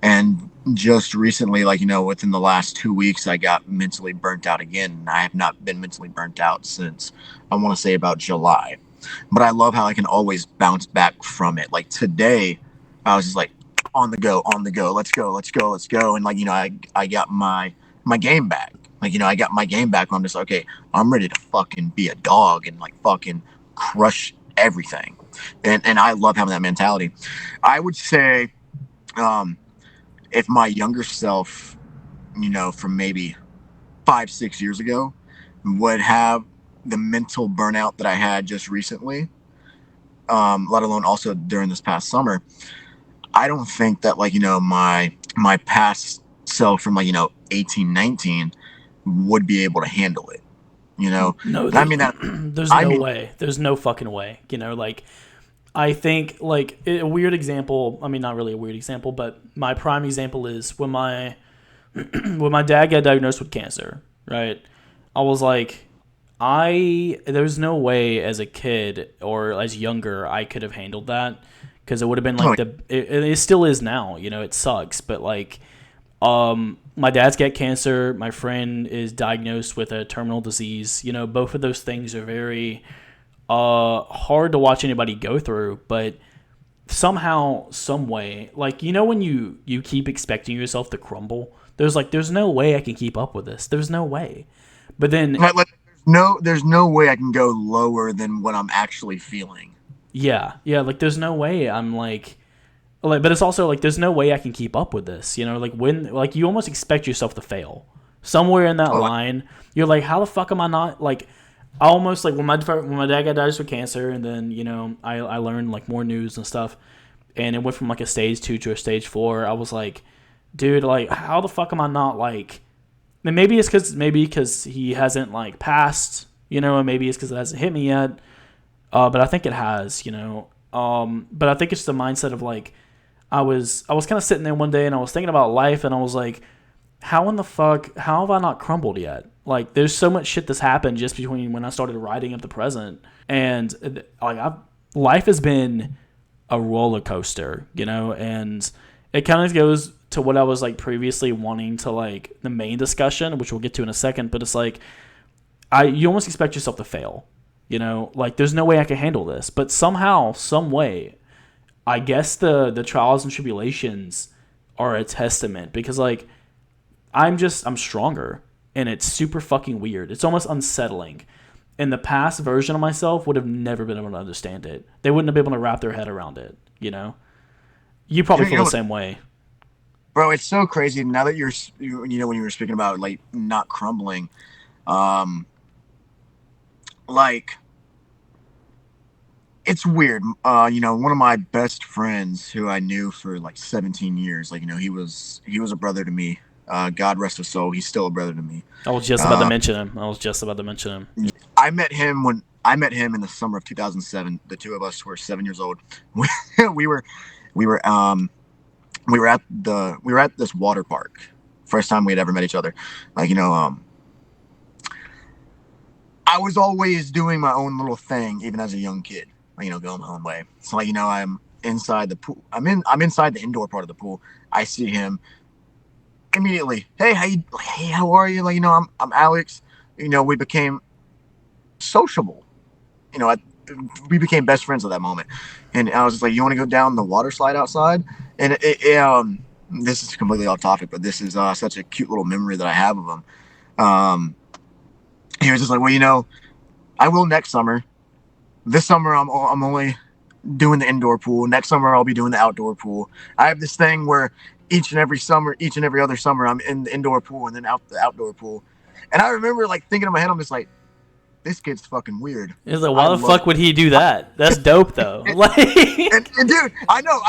And just recently, within the last 2 weeks, I got mentally burnt out again. I have not been mentally burnt out since, I want to say, about July. But I love how I can always bounce back from it. Like today, I was just like on the go, let's go, let's go, let's go. And I got my game back. I got my game back. I'm just like, okay, I'm ready to fucking be a dog and fucking crush everything. And I love having that mentality. I would say, um, if my younger self, from maybe 5, 6 years ago, would have the mental burnout that I had just recently, let alone also during this past summer, I don't think that my past self from 18, 19 would be able to handle it. No, And I mean that. there's I no mean, way. There's no fucking way. Like I think like a weird example. I mean, not really a weird example, but my prime example is when my when my dad got diagnosed with cancer. Right, I was like, there's no way as a kid or as younger I could have handled that because it would have been oh, like it still is now. It sucks, but my dad's got cancer. My friend is diagnosed with a terminal disease. Both of those things are very hard to watch anybody go through, but somehow, some way, when you keep expecting yourself to crumble, there's no way I can keep up with this. There's no way. But then, there's no way I can go lower than what I'm actually feeling. yeah, there's no way I'm but it's also like there's no way I can keep up with this. When you almost expect yourself to fail somewhere in that Oh, line. You're like, how the fuck am I not like? I almost like when my dad got diagnosed with cancer, and then I learned more news and stuff, and it went from a stage 2 to a stage 4. I was like, dude, how the fuck am I not and maybe because he hasn't passed, and maybe it's because it hasn't hit me yet. But I think it has, but I think it's the mindset of I was kind of sitting there one day and I was thinking about life, and I was like, how in the fuck, how have I not crumbled yet? There's so much shit that's happened just between when I started writing up the present, and life has been a roller coaster, and it kind of goes to what I was previously wanting to the main discussion, which we'll get to in a second. But it's you almost expect yourself to fail, there's no way I can handle this, but somehow, some way, I guess the trials and tribulations are a testament because I'm stronger, and it's super fucking weird. It's almost unsettling. And the past version of myself would have never been able to understand it. They wouldn't have been able to wrap their head around it. You probably dude, feel the same way. bro, it's so crazy now that when you were speaking about not crumbling, um, like it's weird. One of my best friends who I knew for 17 years, he was a brother to me. God rest his soul. He's still a brother to me. I was just about to Uh, mention him. I was just about to mention him. I met him in the summer of 2007. The two of us were 7 years old. We were we were we were at this water park. First time we had ever met each other. Like you know, I was always doing my own little thing, even as a young kid. Going my own way. So I'm inside the pool. I'm inside the indoor part of the pool. I see him immediately. Hey, how are you? I'm Alex. We became sociable. You know, we became best friends at that moment. And I was just like, you want to go down the water slide outside? And this is completely off topic, but this is such a cute little memory that I have of him. Um, he was just like, well, I will next summer. This summer, I'm only doing the indoor pool. Next summer, I'll be doing the outdoor pool. I have this thing where each and every other summer, I'm in the indoor pool and then out the outdoor pool. And I remember like thinking in my head, I'm just like, this kid's fucking weird. It's like, I why the love fuck would he do that? That's dope though. it. Like, And dude, I know,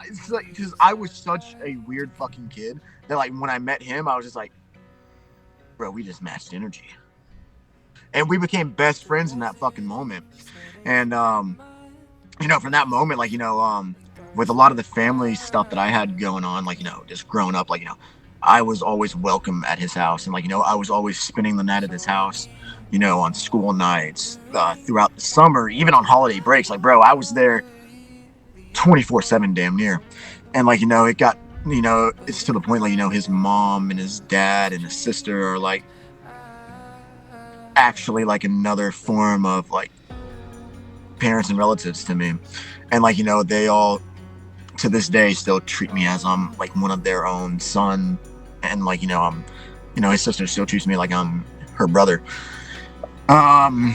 it's like because I was such a weird fucking kid that like when I met him, I was just like, bro, we just matched energy, and we became best friends in that fucking moment. And from that moment, like with a lot of the family stuff that I had going on, like just growing up, like I was always welcome at his house, and like I was always spending the night at his house, on school nights, throughout the summer, even on holiday breaks. Like, bro, I was there 24/7 damn near. And like it got it's to the point like his mom and his dad and his sister are like actually like another form of like parents and relatives to me. And like they all to this day still treat me as I'm like one of their own son. And like I'm his sister still treats me like I'm her brother. But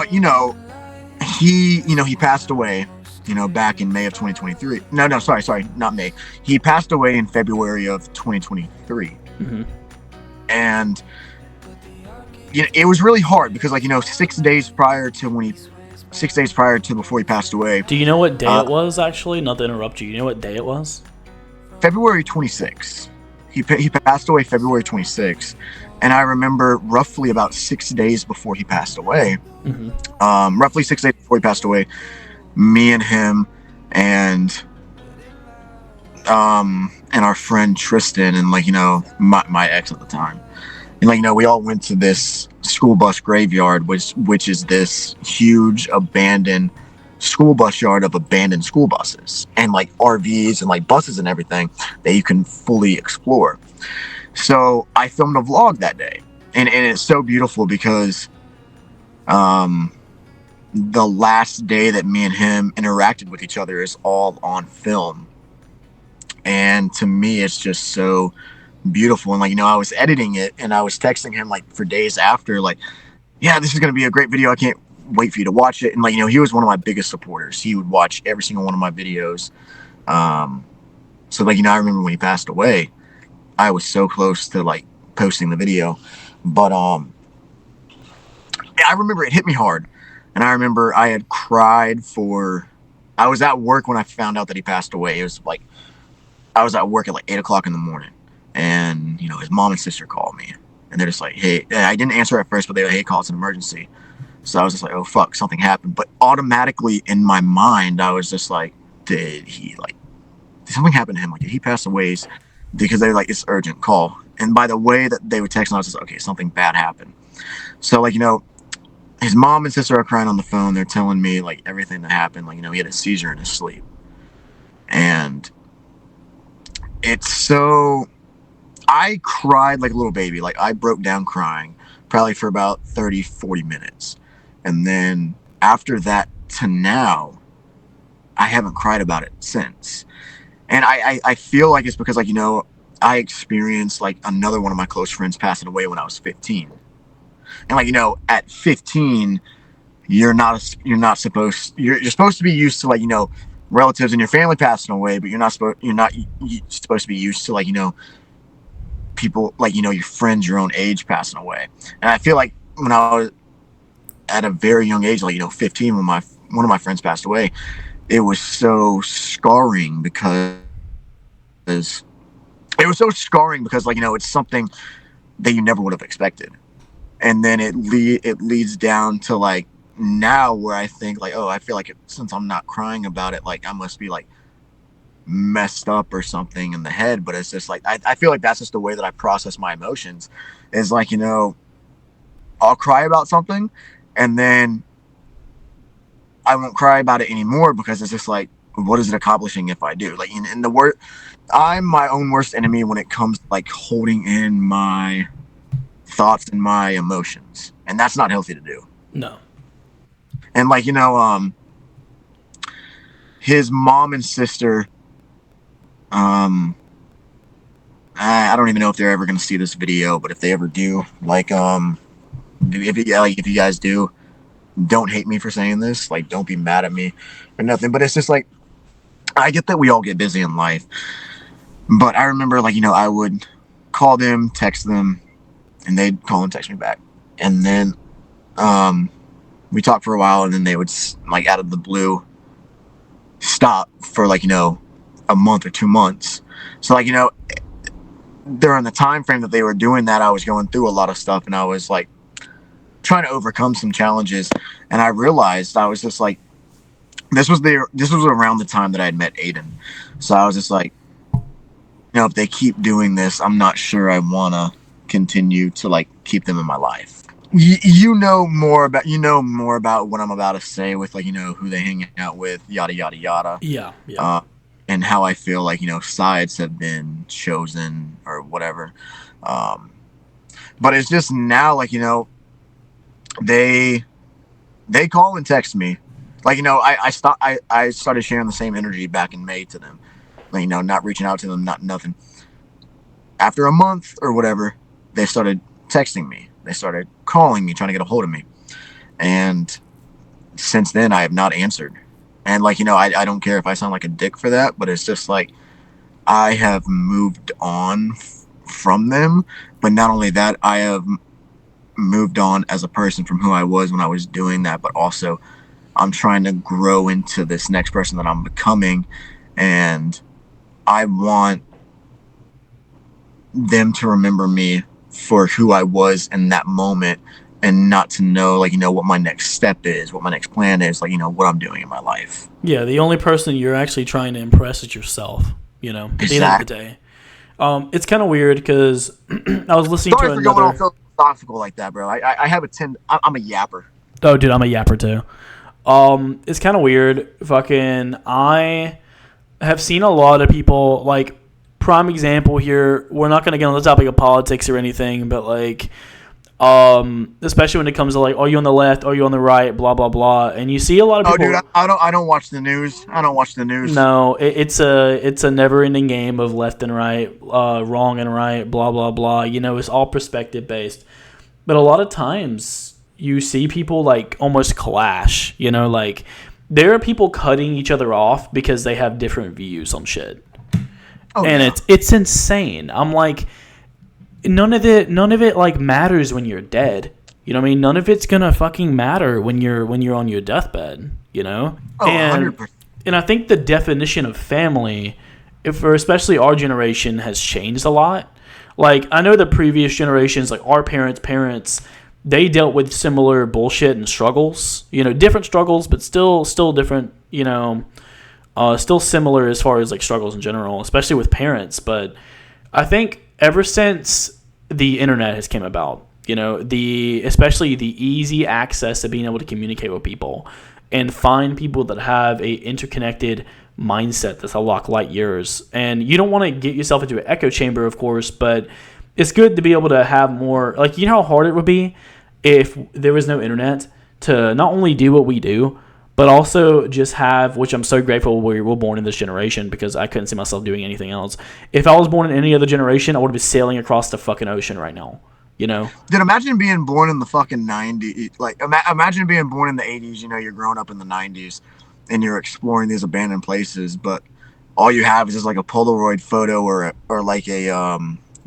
he passed away back in May of 2023. No, sorry, not May. He passed away in February of 2023. mm-hmm. And it was really hard because like 6 days prior to before he passed away. Do you know what day it was? Actually, not to interrupt you. You know what day it was? February 26th. He passed away February 26th, and I remember roughly about 6 days before he passed away. Mm-hmm. Roughly 6 days before he passed away, me and him and our friend Tristan and like my ex at the time, and like we all went to this school bus graveyard, which is this huge abandoned school bus yard of abandoned school buses and like RVs and like buses and everything that you can fully explore. So I filmed a vlog that day, and it's so beautiful because the last day that me and him interacted with each other is all on film. And to me, it's just so beautiful. And like, I was editing it and I was texting him like for days after, like, yeah, this is going to be a great video. I can't wait for you to watch it. And like, he was one of my biggest supporters. He would watch every single one of my videos. So like, I remember when he passed away, I was so close to like posting the video, but, I remember it hit me hard. And I remember I had cried I was at work when I found out that he passed away. It was like, I was at work at like 8 o'clock in the morning, and, his mom and sister called me, and they're just like, hey, I didn't answer at first, but they were like, hey, call, it's an emergency. So I was just like, oh fuck, something happened. But automatically in my mind, I was just like, did something happen to him? Like, did he pass away? Because they were like, it's urgent, call. And by the way that they would text, I was just like, okay, something bad happened. So like, his mom and sister are crying on the phone. They're telling me like everything that happened. Like, he had a seizure in his sleep. And I cried like a little baby. Like, I broke down crying probably for about 30-40 minutes. And then after that to now, I haven't cried about it since. And I feel like it's because like, I experienced like another one of my close friends passing away when I was 15. And like, at 15, you're supposed to be used to like, relatives in your family passing away, but you're not supposed to be used to like, people like, your friends your own age passing away. And I feel like when I was at a very young age, like, 15, when one of my friends passed away, it was so scarring because like, it's something that you never would have expected. And then it leads down to like now where I think like, oh, I feel like since I'm not crying about it, like I must be like messed up or something in the head. But it's just like, I feel like that's just the way that I process my emotions is like, I'll cry about something and then I won't cry about it anymore because it's just like, what is it accomplishing if I do? Like in the word, I'm my own worst enemy when it comes to like holding in my thoughts and my emotions, and that's not healthy to do. No. And like, his mom and sister, I don't even know if they're ever gonna see this video, but if they ever do, like, if you guys do, don't hate me for saying this. Like, don't be mad at me or nothing. But it's just like, I get that we all get busy in life, but I remember, like, I would call them, text them, and they'd call and text me back, and then we talked for a while, and then they would, like, out of the blue, stop for, like, a month or 2 months. So, like, during the time frame that they were doing that, I was going through a lot of stuff, and I was like trying to overcome some challenges, and I realized I was just like, this was around the time that I had met Aiden. So I was just like, if they keep doing this, I'm not sure I want to continue to, like, keep them in my life. You know more about what I'm about to say with, like, who they hang out with, yada yada yada. Yeah. And how I feel like, sides have been chosen or whatever. But it's just now, like, they call and text me. Like, I started sharing the same energy back in May to them. Like, not reaching out to them, not nothing. After a month or whatever, they started texting me. They started calling me, trying to get a hold of me. And since then, I have not answered. And, like, I don't care if I sound like a dick for that, but it's just like, I have moved on from them. But not only that, I have moved on as a person from who I was when I was doing that, but also I'm trying to grow into this next person that I'm becoming. And I want them to remember me for who I was in that moment, and not to know, like, what my next step is, what my next plan is, like, what I'm doing in my life. Yeah, the only person you're actually trying to impress is yourself, at the end of the day. It's kind of weird because I was listening to another... Sorry for going all philosophical like that, bro. I have I'm a yapper. Oh, dude, I'm a yapper too. It's kind of weird. I have seen a lot of people, like, prime example here, we're not going to get on the topic of politics or anything, but, like, especially when it comes to, like, are you on the left, are you on the right, blah blah blah, and you see a lot of people. Oh, dude, I don't watch the news. No, it's a never ending game of left and right, wrong and right, blah blah blah. It's all perspective based, but a lot of times you see people, like, almost clash. Like, there are people cutting each other off because they have different views on shit, and it's insane. I'm like, none of it like matters when you're dead. You know what I mean? None of it's gonna fucking matter when you're on your deathbed. Oh, 100%. And I think the definition of family, for especially our generation, has changed a lot. Like, I know the previous generations, like our parents, they dealt with similar bullshit and struggles. Different struggles, but still different. Still similar as far as, like, struggles in general, especially with parents. But I think ever since the internet has came about, especially the easy access to being able to communicate with people and find people that have a interconnected mindset that's a lot like yours. And you don't want to get yourself into an echo chamber, of course, but it's good to be able to have more, like, how hard it would be if there was no internet to not only do what we do, but also just have, which I'm so grateful we were born in this generation, because I couldn't see myself doing anything else. If I was born in any other generation, I would have been sailing across the fucking ocean right now. Dude, imagine being born in the fucking 90s. Like, imagine being born in the 80s. You're growing up in the 90s, and you're exploring these abandoned places, but all you have is just, like, a Polaroid photo or like a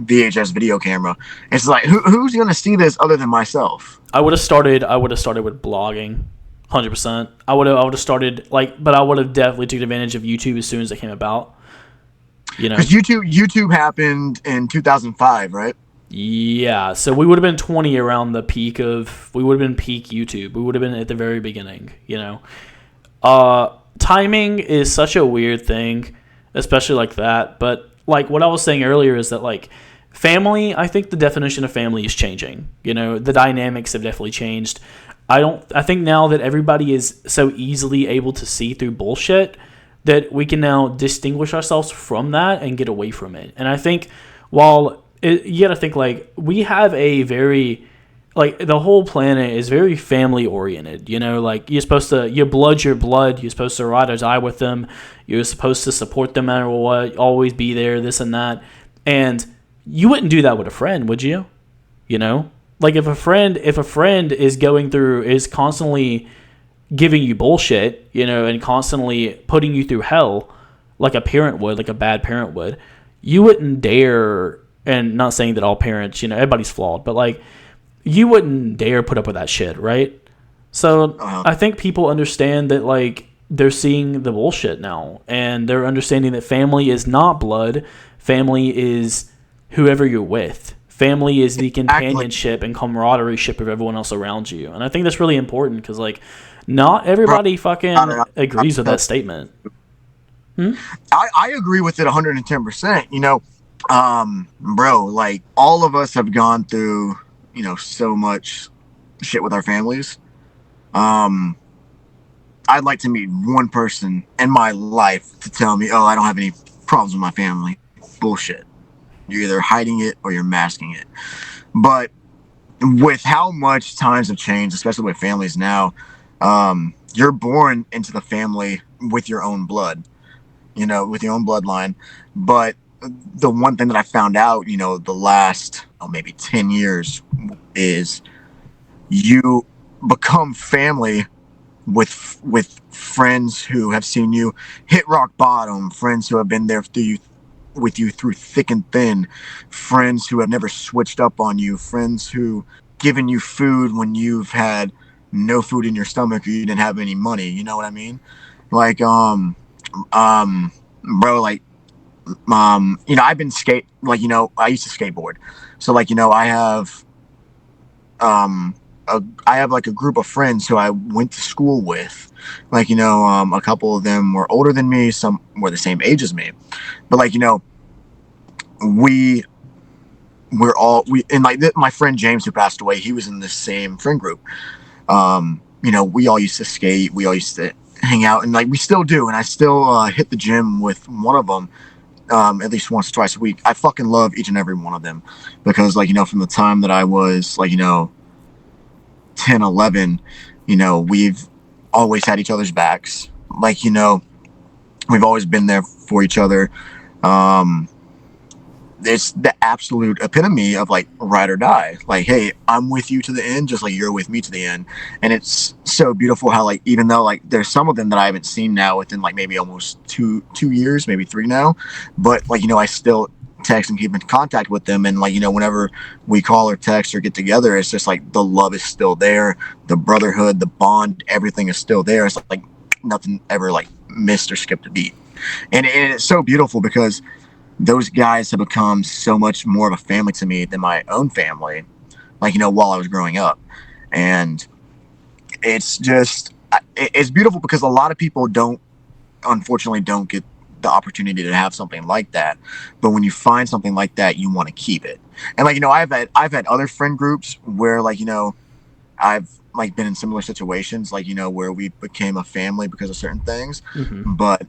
VHS video camera. It's like, who's gonna see this other than myself? I would have started with blogging. 100%. I would have started, like, but I would have definitely taken advantage of YouTube as soon as it came about. Because YouTube happened in 2005, right? Yeah, so we would have been 20 around the peak of. We would have been peak YouTube. We would have been at the very beginning. Timing is such a weird thing, especially like that. But, like, what I was saying earlier is that, like, family. I think the definition of family is changing. The dynamics have definitely changed. I think now that everybody is so easily able to see through bullshit that we can now distinguish ourselves from that and get away from it. And I think you got to think, like, we have a very like the whole planet is very family oriented. You know, like you're supposed to your blood's your blood. You're supposed to ride or die with them. You're supposed to support them no matter what. Always be there. This and that. And you wouldn't do that with a friend, would you? You know, like if a friend is constantly giving you bullshit, you know, and constantly putting you through hell, like a parent would, like a bad parent would, you wouldn't dare. And not saying that all parents, you know, everybody's flawed, but like you wouldn't dare put up with that shit, right? So I think people understand that, like, they're seeing the bullshit now, and they're understanding that family is not blood. Family is whoever you're with. Family is the companionship and camaraderie ship of everyone else around you. And I think that's really important because, like, not everybody fucking agrees with that statement. I agree with it 110%. You know, bro, like all of us have gone through, you know, so much shit with our families. I'd like to meet one person in my life to tell me, oh, I don't have any problems with my family. Bullshit. You're either hiding it or you're masking it. But with how much times have changed, especially with families now, you're born into the family with your own blood, you know, with your own bloodline. But the one thing that I found out, you know, the last maybe 10 years is you become family with friends who have seen you hit rock bottom, friends who have been there with you through thick and thin, friends who have never switched up on you, friends who given you food when you've had no food in your stomach or you didn't have any money. You know what I mean? Like, bro, like, you know, I've been like, you know, I used to skateboard. So like, you know, I have like a group of friends who I went to school with. Like, you know, a couple of them were older than me, some were the same age as me. But like, you know, we're all and like my friend James who passed away, he was in the same friend group. You know, we all used to skate, we all used to hang out, and like we still do, and I still hit the gym with one of them at least once or twice a week. I fucking love each and every one of them because, like, you know, from the time that I was like, you know, 10, 11, you know, we've always had each other's backs. Like, you know, we've always been there for each other. It's the absolute epitome of like ride or die. Like, hey, I'm with you to the end, just like you're with me to the end. And it's so beautiful how, like, even though like there's some of them that I haven't seen now within like maybe almost two years, maybe 3 now, but like, you know, I still text and keep in contact with them. And like, you know, whenever we call or text or get together, it's just like the love is still there, the brotherhood, the bond, everything is still there. It's like nothing ever like missed or skipped a beat. And it's so beautiful because those guys have become so much more of a family to me than my own family, like, you know, while I was growing up. And it's just, it's beautiful because a lot of people unfortunately don't get the opportunity to have something like that. But when you find something like that, you want to keep it. And like, you know, I've had other friend groups where, like, you know, I've like been in similar situations, like, you know, where we became a family because of certain things. But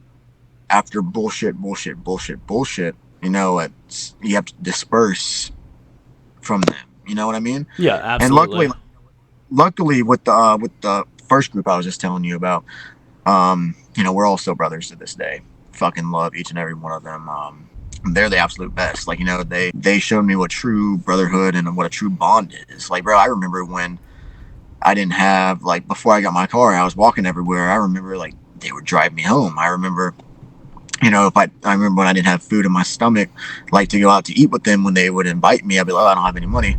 after bullshit, you know, you have to disperse from them. You know what I mean? Yeah, absolutely. And luckily with the first group I was just telling you about, you know, we're all still brothers to this day. Fucking love each and every one of them. They're the absolute best. Like, you know, they showed me what true brotherhood and what a true bond is. Like, bro, I remember when I didn't have, like, before I got my car, I was walking everywhere. I remember, like, they would drive me home. I remember, you know, I remember when I didn't have food in my stomach, like, to go out to eat with them, when they would invite me, I'd be like, oh, I don't have any money.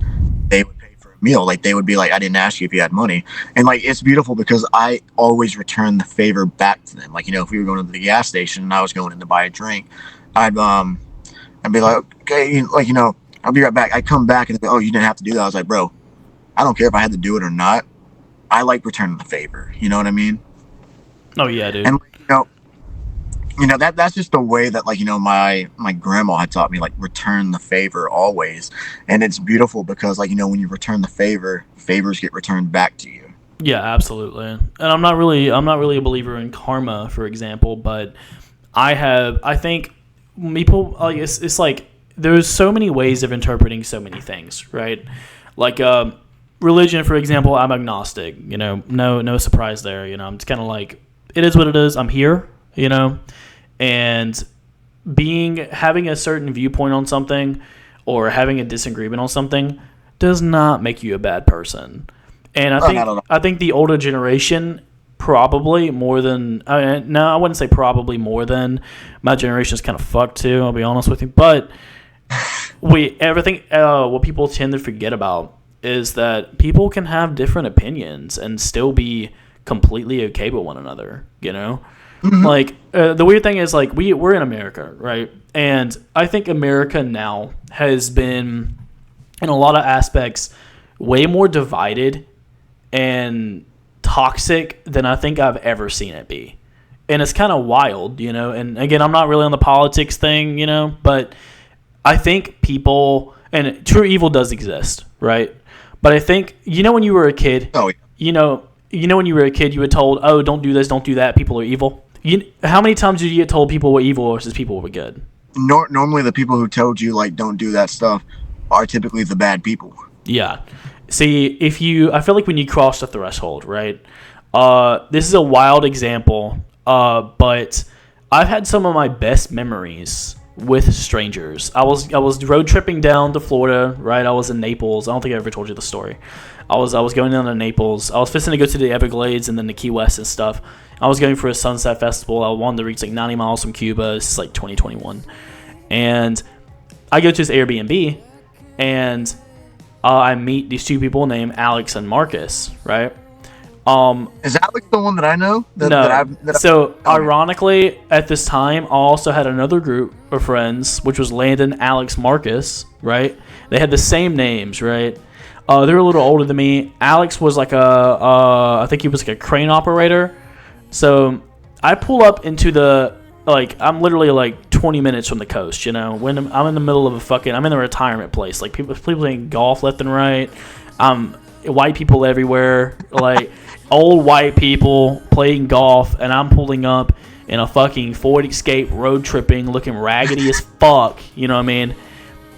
They would pay for a meal. Like, they would be like, I didn't ask you if you had money. And like, it's beautiful because I always return the favor back to them. Like, you know, if we were going to the gas station and I was going in to buy a drink, I'd be like, okay, like, you know, I'll be right back. I come back and they'd be, oh, you didn't have to do that. I was like, bro, I don't care if I had to do it or not. I like returning the favor. You know what I mean? Oh yeah, dude. And you know that's just the way that, like, you know, my grandma had taught me, like, return the favor always. And it's beautiful because, like, you know, when you return the favor, favors get returned back to you. Yeah, absolutely. And I'm not really a believer in karma, for example, but I think people, like, it's like there's so many ways of interpreting so many things, right? Like, religion, for example, I'm agnostic. No surprise there. I'm just kind of like, it is what it is. I'm here. And having a certain viewpoint on something or having a disagreement on something does not make you a bad person. And I think the older generation probably more than no, I wouldn't say probably more than my generation is kind of fucked too. I'll be honest with you, but what people tend to forget about is that people can have different opinions and still be completely okay with one another. Mm-hmm. Like the weird thing is like we're in America, right? And I think America now has been in a lot of aspects way more divided and toxic than I think I've ever seen it be. And it's kind of wild, and again, I'm not really on the politics thing, but I think people, and true evil does exist, right? But I think, when you were a kid, when you were a kid, you were told, oh, don't do this, don't do that, people are evil. How many times did you get told people were evil versus people were good? Normally the people who told you, like, don't do that stuff are typically the bad people. Yeah. See, I feel like when you cross the threshold, right? This is a wild example, but I've had some of my best memories with strangers. I was road tripping down to Florida, right? I was in Naples. I don't think I ever told you the story. I was going down to Naples. I was fixing to go to the Everglades and then the Key West and stuff. I was going for a sunset festival. I wanted to reach like 90 miles from Cuba. This is like 2021, and I go to this Airbnb, and I meet these two people named Alex and Marcus, right? Is Alex the one that I know? Ironically, at this time, I also had another group of friends, which was Landon, Alex, Marcus, right? They had the same names, right? They're a little older than me. Alex was like I think he was like a crane operator. So I pull up into I'm literally like 20 minutes from the coast, when I'm in the middle of I'm in a retirement place. Like people playing golf left and right. White people everywhere, like old white people playing golf, and I'm pulling up in a fucking Ford Escape road tripping, looking raggedy as fuck, you know what I mean?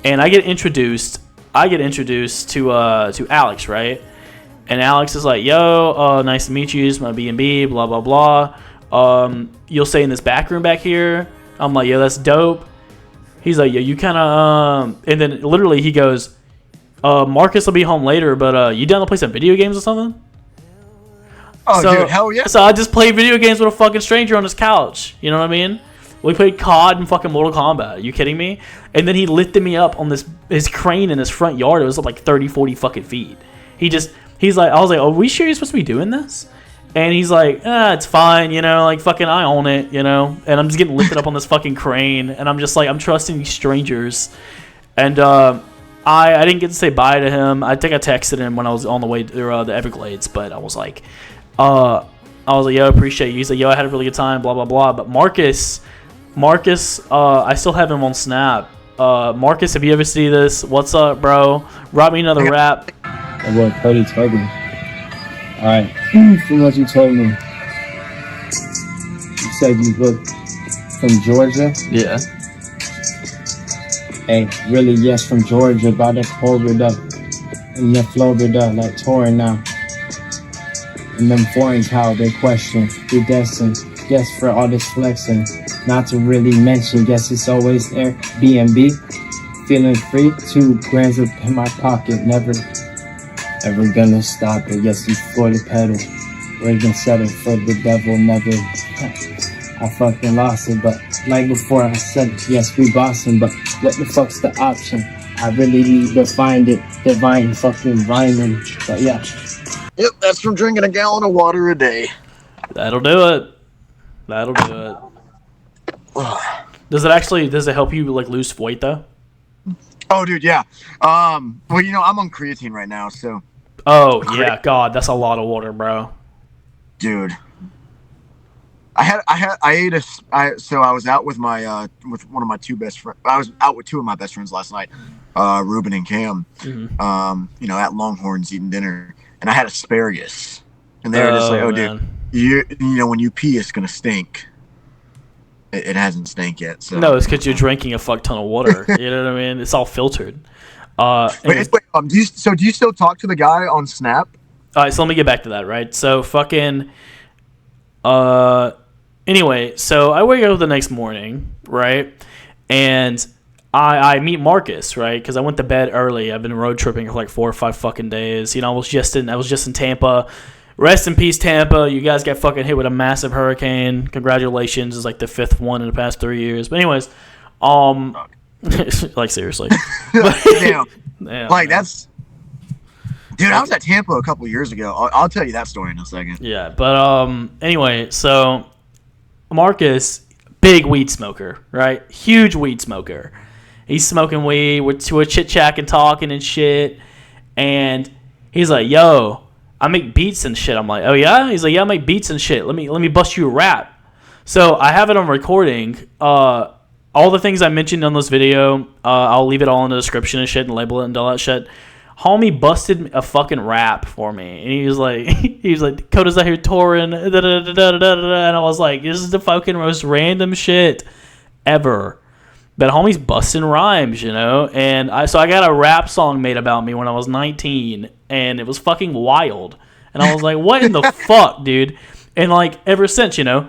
And I get introduced to Alex, right? And Alex is like, yo, nice to meet you, it's my B&B, blah, blah, blah. You'll stay in this back room back here. I'm like, yo, that's dope. He's like, yo, you kind of, and then literally he goes, Marcus will be home later, but you down to play some video games or something? Oh, dude, hell yeah. So I just played video games with a fucking stranger on his couch. You know what I mean? We played COD and fucking Mortal Kombat. Are you kidding me? And then he lifted me up on his crane in his front yard. It was up like 30, 40 fucking feet. He's like, I was like, are we sure you're supposed to be doing this? And he's like, it's fine, like fucking I own it, and I'm just getting lifted up on this fucking crane, and I'm just like, I'm trusting these strangers. And I didn't get to say bye to him. I think I texted him when I was on the way to the Everglades, but I was like, yo, appreciate you. He's like, yo, I had a really good time, blah, blah, blah. But Marcus, I still have him on Snap. Marcus, if you ever see this, what's up, bro? Write me another rap. What Cody told me. Alright, from what you told me, you said you look from Georgia? Yeah. Hey, really, yes, from Georgia, about that Florida, and that Florida, like touring now. And them foreign cow, they question, we destined, guess for all this flexing, not to really mention, guess it's always there, B&B, feeling free, 2 grams up in my pocket, never, ever gonna stop it, yes, you for the pedal, ready to settle for the devil, never, I fucking lost it, but like before I said, yes, we bossing, but what the fuck's the option? I really need to find it, divine fucking rhyming, but yeah. Yep, that's from drinking a gallon of water a day. That'll do it. Does it help you like lose weight though? Oh, dude, yeah. Well, I'm on creatine right now, so. Oh yeah, God, that's a lot of water, bro. Dude, so I was out with my with one of my 2 best friends. I was out with 2 of my best friends last night, Ruben and Cam. Mm-hmm. At Longhorns eating dinner, and I had asparagus, and they were just like, "Oh, man. Dude, when you pee, it's gonna stink." It hasn't stank yet. So no, it's because you're drinking a fuck ton of water. You know what I mean? It's all filtered. Anyways, Do you still talk to the guy on Snap? all right, so let me get back to that, right? So fucking anyway, so I wake up the next morning, right? And I meet Marcus, right? Because I went to bed early. I've been road tripping for like 4 or 5 fucking days. You know, I was just in Tampa. Rest in peace, Tampa. You guys got fucking hit with a massive hurricane. Congratulations. It's like the 5th one in the past 3 years. But anyways, like seriously. Damn. Yeah, Like that's, dude. I was at Tampa a couple years ago. I'll tell you that story in a second. yeah. But anyway, so Marcus, big weed smoker, right? Huge weed smoker. He's smoking weed. We're chit chatting, talking and shit. And he's like, "Yo, I make beats and shit." I'm like, "Oh yeah?" He's like, "Yeah, I make beats and shit. Let me bust you a rap." So I have it on recording. All the things I mentioned on this video, I'll leave it all in the description and shit and label it and all that shit. Homie busted a fucking rap for me, and he was like, "Coda's out here touring," and I was like, "This is the fucking most random shit ever." But homie's busting rhymes, you know, and I got a rap song made about me when I was 19, and it was fucking wild, and I was like, "What in the fuck, dude?" And like ever since, you know,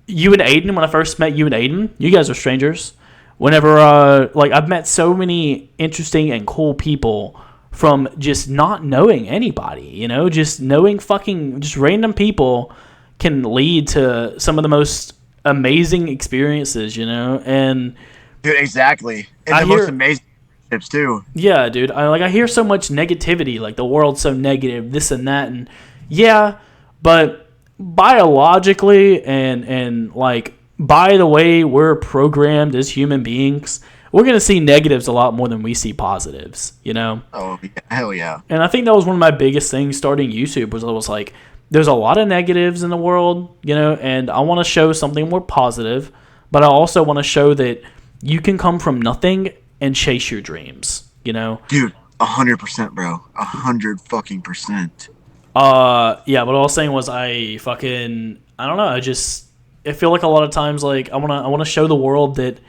you and Aiden, when I first met you and Aiden, you guys are strangers. Whenever like I've met so many interesting and cool people from just not knowing anybody, you know, just knowing fucking just random people can lead to some of the most amazing experiences, you know, and Dude, exactly. And I the hear- most amazing tips too. yeah, dude. I hear so much negativity, like the world's so negative, this and that, and yeah, but biologically and like by the way we're programmed as human beings, we're gonna see negatives a lot more than we see positives, you know. Oh, yeah, hell yeah. And I think that was one of my biggest things starting YouTube was I was like, there's a lot of negatives in the world, you know, and I want to show something more positive, but I also want to show that you can come from nothing and chase your dreams, you know? Dude, 100%, bro. 100 fucking percent. Yeah, but all I was saying was I don't know, I feel like a lot of times like I want to show the world that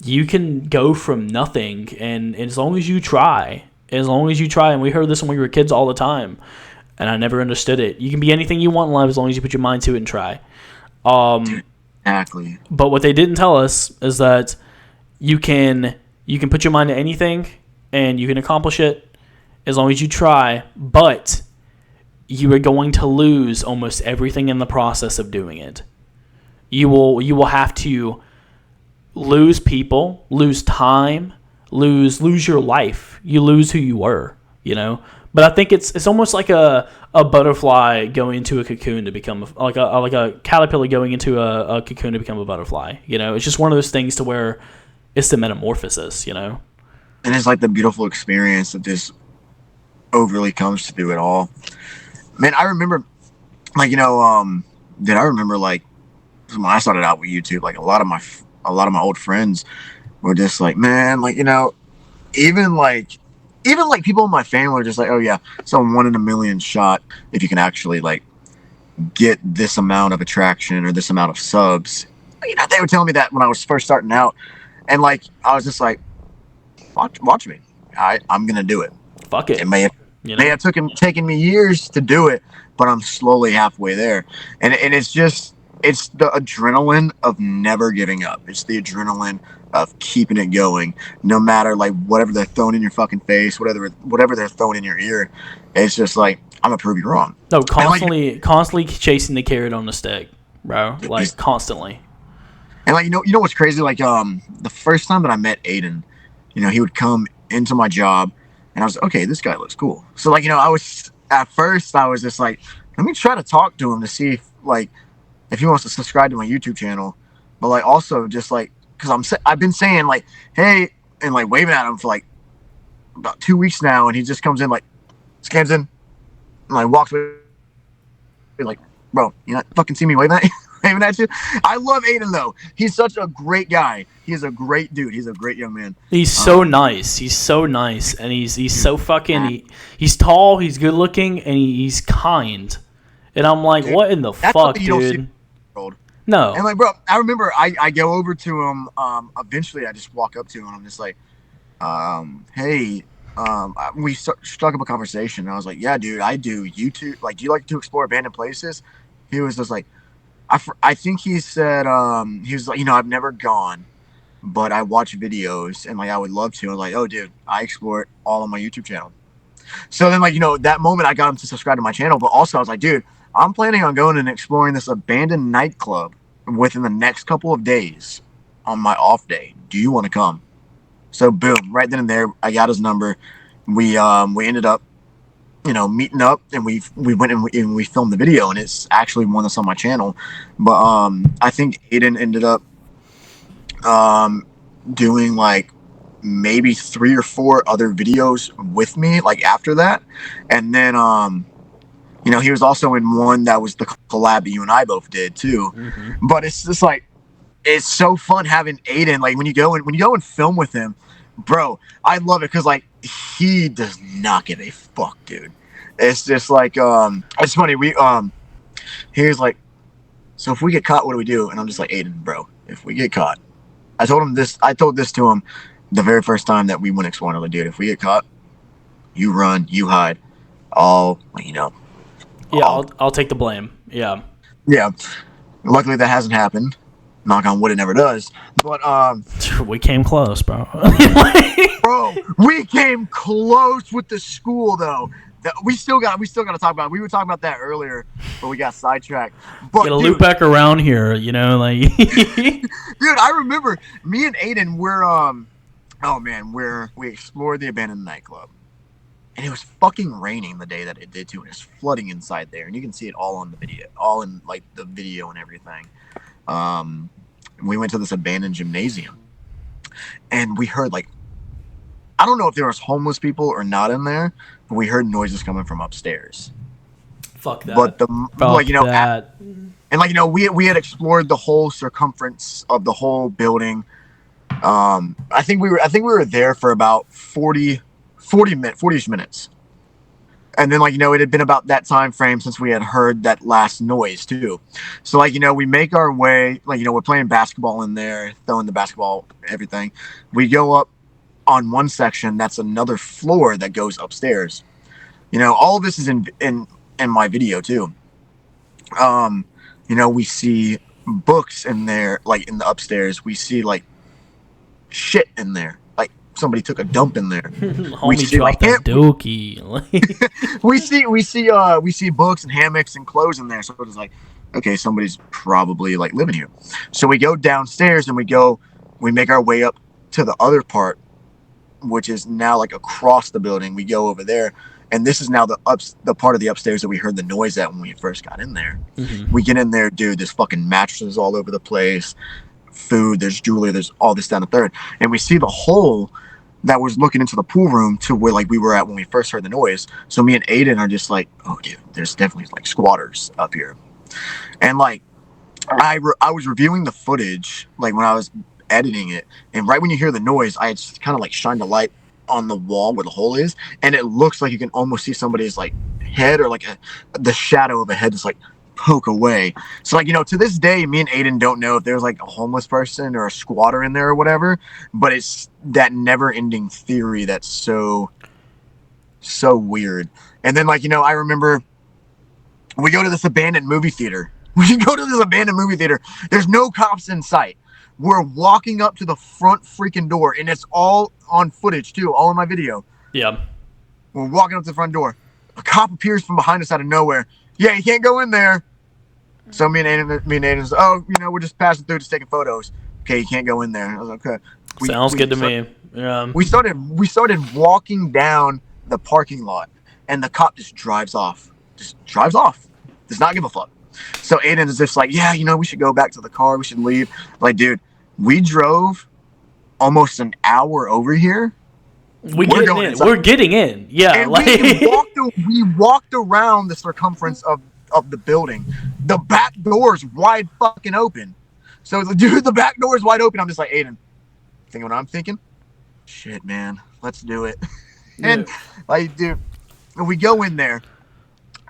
you can go from nothing and as long as you try, and we heard this when we were kids all the time, and I never understood it. You can be anything you want in life as long as you put your mind to it and try. Dude, exactly. But what they didn't tell us is that you can put your mind to anything and you can accomplish it as long as you try, but you are going to lose almost everything in the process of doing it. You will have to lose people, lose time, lose your life. You lose who you were, you know? But I think it's almost like a butterfly going into a cocoon to become like a caterpillar going into a cocoon to become a butterfly. You know, it's just one of those things to where it's the metamorphosis. You know, And it's like the beautiful experience that just overly comes through it all. Man, I remember, like, you know, I remember like when I started out with YouTube, like a lot of my old friends were just like, man, like, you know, even like people in my family are just like, oh yeah, it's a 1 in a million shot if you can actually like get this amount of attraction or this amount of subs. You know, they would tell me that when I was first starting out, and like I was just like, watch me, I'm gonna do it. fuck it. It may have taken me years to do it, but I'm slowly halfway there, and it's the adrenaline of never giving up. It's the adrenaline of keeping it going, no matter like whatever they're throwing in your fucking face, whatever they're throwing in your ear. It's just like, I'm gonna prove you wrong. No, constantly chasing the carrot on the stick, bro. Like constantly. And like, you know what's crazy? Like, the first time that I met Aiden, you know, he would come into my job, and I was okay. This guy looks cool. So like, you know, I was just like, let me try to talk to him to see if he wants to subscribe to my YouTube channel, but like also just like, because I've been saying like, hey, and like waving at him for like about 2 weeks now, and he just comes in like, scans in, and like walks away like, bro, you not fucking see me waving at you? Waving at you? I love Aiden though. He's such a great guy. He's a great dude. He's a great young man. He's so nice. He's so nice, and he's so fucking. He's tall. He's good looking, and he's kind. And I'm like, dude, what in the fuck, dude? No. And like, bro, I remember I go over to him. Eventually, I just walk up to him and I'm just like, hey, we struck up a conversation. And I was like, "Yeah, dude, I do YouTube. Like, do you like to explore abandoned places?" He was just like, I think he said, he was like, I've never gone, but I watch videos and like I would love to. I was like, "Oh, dude, I explore it all on my YouTube channel." So then, like, that moment I got him to subscribe to my channel, but also I was like, "Dude, I'm planning on going and exploring this abandoned nightclub within the next couple of days on my off day. Do you want to come?" So boom, right then and there, I got his number. We ended up, meeting up, and we went and we filmed the video, and it's actually one that's on my channel. But I think Aiden ended up doing like maybe 3 or 4 other videos with me like after that, and then he was also in one that was the collab that you and I both did too. Mm-hmm. But it's just like it's so fun having Aiden. Like when you go and film with him, bro, I love it because like he does not give a fuck, dude. It's just like it's funny. He was like, "So if we get caught, what do we do?" And I'm just like, "Aiden, bro, if we get caught," I told him this. I told this to him the very first time that we went exploring. I'm like, "Dude, if we get caught, you run, you hide. I'll, Yeah, I'll take the blame. Yeah. yeah." Luckily, that hasn't happened. Knock on wood, it never does. But We came close, bro. bro, we came close with the school though. We still got to talk about it. We were talking about that earlier, but we got sidetracked. But Gotta loop back around here, like. dude, I remember me and Aiden were we explored the abandoned nightclub, and it was fucking raining the day that it did too, and it's flooding inside there, and you can see it all on the video, all in like the video and everything. We went to this abandoned gymnasium, and we heard like, I don't know if there was homeless people or not in there, but we heard noises coming from upstairs. Fuck that. But that. and like we had explored the whole circumference of the whole building. I think we were there for about 40-ish minutes. And then it had been about that time frame since we had heard that last noise too. So we make our way, we're playing basketball in there, throwing the basketball, everything. We go up on one section that's another floor that goes upstairs. All of this is in my video too. We see books in there, like in the upstairs. We see like shit in there. Like somebody took a dump in there. Homie dropped that dookie. we see books and hammocks and clothes in there. So it's like, okay, somebody's probably like living here. So we go downstairs and we make our way up to the other part, which is now like across the building. We go over there, and this is now the part of the upstairs that we heard the noise at when we first got in there. Mm-hmm. We get in there, dude, there's fucking mattresses all over the place, food, there's jewelry, there's all this down the third, and we see the hole that was looking into the pool room to where like we were at when we first heard the noise. So me and Aiden are just like, "Oh, dude, there's definitely like squatters up here." And like I was reviewing the footage like when I was editing it, and right when you hear the noise, I just kind of like shined a light on the wall where the hole is, and it looks like you can almost see somebody's like head or like the shadow of a head just like poke away. So like to this day, me and Aiden don't know if there's like a homeless person or a squatter in there or whatever, but it's that never-ending theory that's so weird. And then I remember we go to this abandoned movie theater. There's no cops in sight. We're walking up to the front freaking door, and it's all on footage too, all in my video. Yeah. We're walking up to the front door. A cop appears from behind us out of nowhere. "Yeah, you can't go in there." So me and Aiden said, "Oh, we're just passing through, just taking photos." "Okay, you can't go in there." I was like, "Okay." Sounds good to me. Yeah. We started walking down the parking lot, and the cop just drives off. Does not give a fuck. So Aiden is just like, "Yeah, we should go back to the car. We should leave." Like, dude, we drove almost an hour over here. We're getting in. Yeah. And we walked around the circumference of the building. The back door's wide fucking open. So dude, the back door is wide open. I'm just like, "Aiden, thinking what I'm thinking? Shit, man, let's do it." And like, dude, we go in there,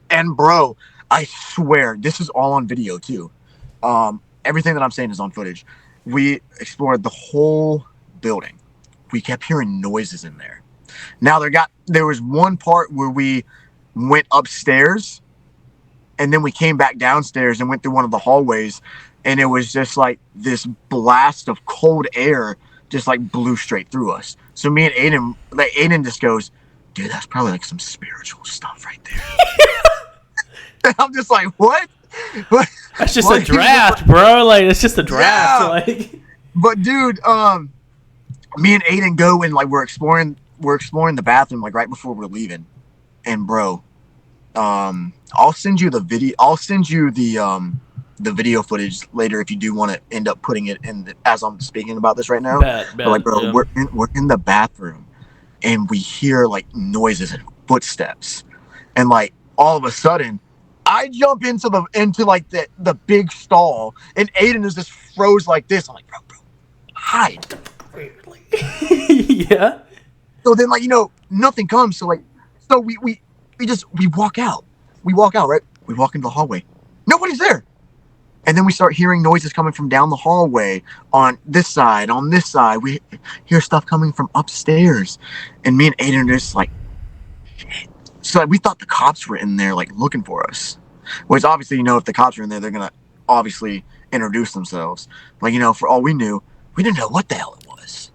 and bro, I swear this is all on video too. Everything that I'm saying is on footage. We explored the whole building. We kept hearing noises in there. Now there was one part where we went upstairs, and then we came back downstairs and went through one of the hallways, and it was just like this blast of cold air just like blew straight through us. So me and Aiden just goes, dude, that's probably like some spiritual stuff right there. And I'm just like, what? That's just a draft, bro. Like, it's just a draft. Yeah. Like, but dude, me and Aiden go and like we're exploring the bathroom like right before we're leaving, and bro, I'll send you the video. I'll send you the video footage later if you do want to end up putting it in as I'm speaking about this right now. But like, bro, yeah. we're in the bathroom, and we hear like noises and footsteps, and like all of a sudden, I jump into like the big stall, and Aiden is just froze like this. I'm like, bro, hide. Yeah. So then, like, nothing comes. So we walk out. We walk out, right? We walk into the hallway. Nobody's there. And then we start hearing noises coming from down the hallway on this side. We hear stuff coming from upstairs. And me and Aiden are just like, shit. So like, we thought the cops were in there, like, looking for us. Which obviously, if the cops are in there, they're going to obviously introduce themselves. Like, for all we knew, we didn't know what the hell it was.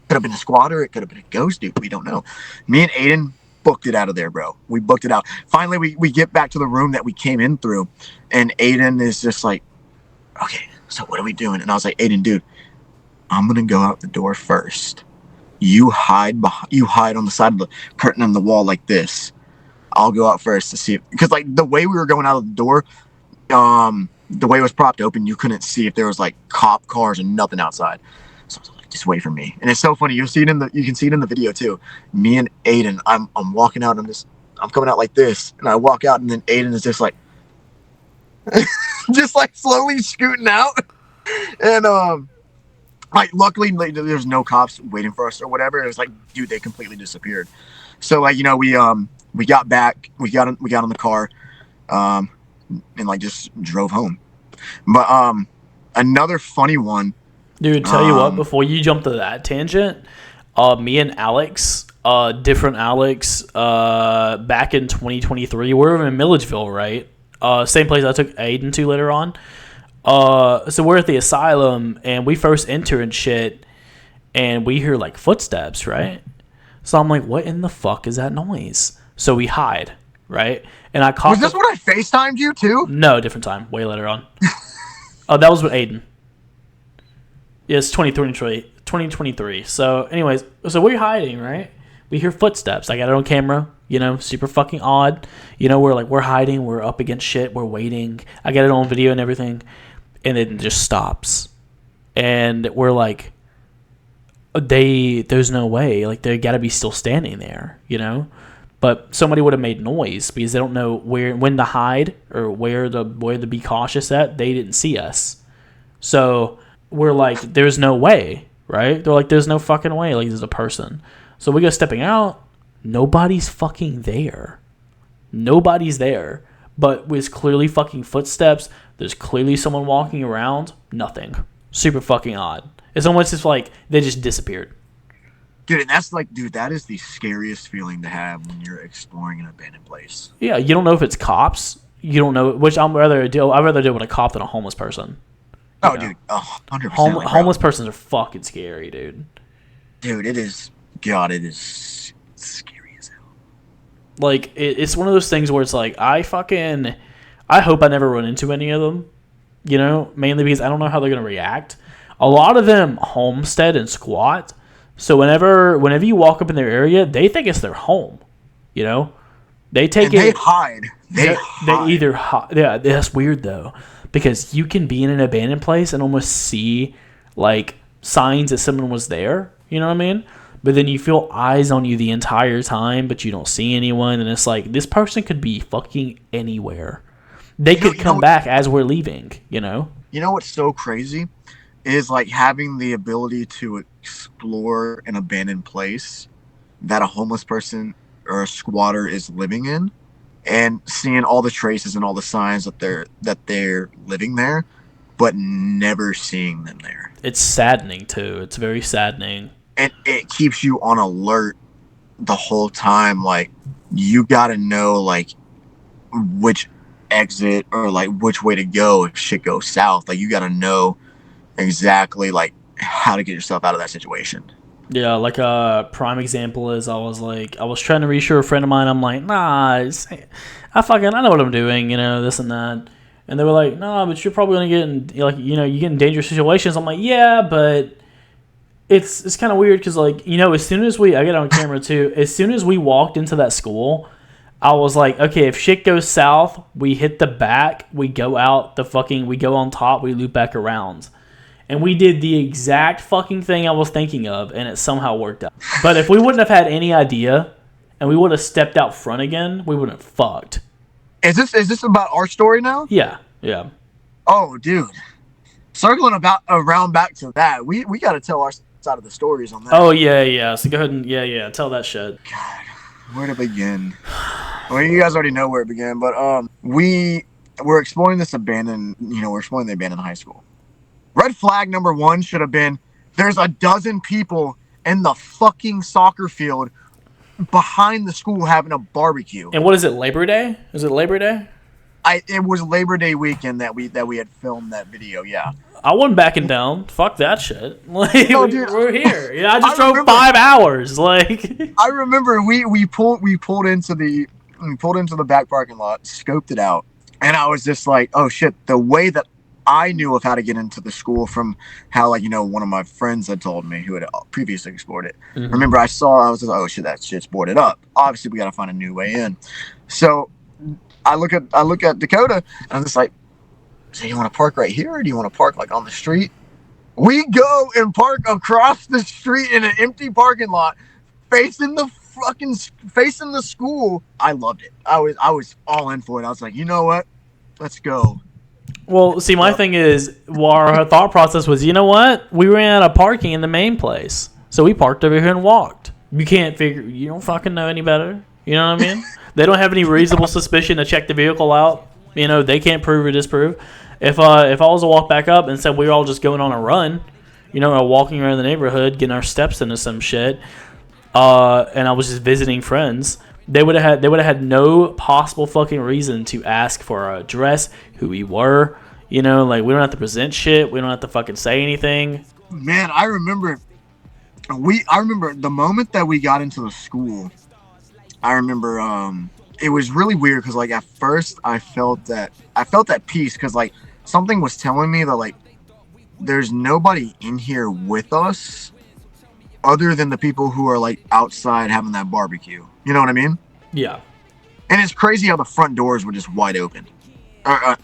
Could have been a squatter. It could have been a ghost, dude. We don't know. Me and Aiden booked it out of there, bro. We booked it out. Finally, we get back to the room that we came in through. And Aiden is just like, okay, so what are we doing? And I was like, Aiden, dude, I'm going to go out the door first. You hide on the side of the curtain on the wall like this. I'll go out first to see if, because like the way we were going out of the door, the way it was propped open, you couldn't see if there was like cop cars and nothing outside. So I was like, just wait for me. And it's so funny. You can see it in the video too. Me and Aiden, I'm walking out I'm coming out like this, and I walk out, and then Aiden is just like, just like slowly scooting out. And like luckily like, there's no cops waiting for us or whatever. It was like, dude, they completely disappeared. So like, we got back, we got on the car, and like just drove home. But another funny one, dude, tell you what, before you jump to that tangent, me and Alex, different Alex, back in 2023, we're in Milledgeville, right? Same place I took Aiden to later on. So we're at the asylum, and we first enter and shit, and we hear like footsteps, right? So I'm like, what in the fuck is that noise? So we hide, right? And I caught. Was this when I FaceTimed you too? No, different time, way later on. Oh, that was with Aiden. Yeah, it's 2023. So, anyways, so we're hiding, right? We hear footsteps. I got it on camera. Super fucking odd. We're hiding. We're up against shit. We're waiting. I got it on video and everything, and it just stops. And we're like, there's no way. Like, they got to be still standing there, But somebody would have made noise because they don't know when to hide or where to be cautious at. They didn't see us, so we're like, there's no way, right? They're like, there's no fucking way. Like, there's a person. So we go stepping out. Nobody's fucking there. Nobody's there. But with clearly fucking footsteps, there's clearly someone walking around. Nothing. Super fucking odd. It's almost just like they just disappeared. Dude, and that's like, dude, that is the scariest feeling to have when you're exploring an abandoned place. Yeah, you don't know if it's cops. You don't know, which I'd rather deal with a cop than a homeless person. Oh, dude, 100%. Homeless persons are fucking scary, dude. Dude, it is. God, it is scary as hell. Like, it's one of those things where it's like, I hope I never run into any of them, mainly because I don't know how they're going to react. A lot of them homestead and squat, so whenever you walk up in their area, they think it's their home, They take and they hide. They either hide. Yeah, that's weird, though, because you can be in an abandoned place and almost see, like, signs that someone was there, you know what I mean? But then you feel eyes on you the entire time, but you don't see anyone, and it's like, this person could be fucking anywhere. They could come back as we're leaving, You know what's so crazy? Is like having the ability to explore an abandoned place that a homeless person or a squatter is living in, and seeing all the traces and all the signs that they're living there, but never seeing them there. It's saddening too. It's very saddening. And it keeps you on alert the whole time, like, you gotta know, like, which exit or like which way to go if shit goes south. Like, you gotta know exactly like how to get yourself out of that situation. Yeah, like a prime example is I was trying to reassure a friend of mine. I'm like, nah, I know what I'm doing, this and that. And they were like, nah, but you're probably gonna get in, like, you get in dangerous situations. I'm like, yeah, but it's kind of weird because, like, as soon as I get on camera too, as soon as we walked into that school, I was like, okay, if shit goes south, we hit the back, we go out we go on top, we loop back around. And we did the exact fucking thing I was thinking of, and it somehow worked out. But if we wouldn't have had any idea, and we would have stepped out front again, we would have fucked. Is this about our story now? Yeah. Oh, dude. Circling around back to that, we got to tell our side of the stories on that. Oh, yeah. So go ahead and, tell that shit. God, where to begin? Well, you guys already know where it began, but we're exploring this we're exploring the abandoned high school. Red flag number 1 should have been, there's a dozen people in the fucking soccer field behind the school having a barbecue. And what is it, Labor Day? Is it Labor Day? It was Labor Day weekend that we had filmed that video, yeah. I wasn't backing down. Fuck that shit. Like, no, dude, we're here. I just drove 5 hours. Like, I remember we pulled into the back parking lot, scoped it out, and I was just like, oh shit, the way that I knew of how to get into the school from how, like, one of my friends had told me who had previously explored it. Mm-hmm. Remember, I was just like, oh shit, that shit's boarded up. Obviously, we got to find a new way in. So I look at Dakota, and I'm just like, so you want to park right here, or do you want to park like on the street? We go and park across the street in an empty parking lot, facing the school. I loved it. I was all in for it. I was like, you know what? Let's go. Well, see, my thing is, our thought process was, you know what? We ran out of parking in the main place, so we parked over here and walked. You don't fucking know any better. You know what I mean? They don't have any reasonable suspicion to check the vehicle out. They can't prove or disprove. If I was to walk back up and said we were all just going on a run, or walking around the neighborhood, getting our steps into some shit, and I was just visiting friends, they would have had no possible fucking reason to ask for our address, who we were. Like, we don't have to present shit. We don't have to fucking say anything. Man, I remember the moment that we got into the school. I remember it was really weird because, like, at first I felt that peace because, like, something was telling me that, like, there's nobody in here with us other than the people who are, like, outside having that barbecue. You know what I mean? Yeah. And it's crazy how the front doors were just wide open,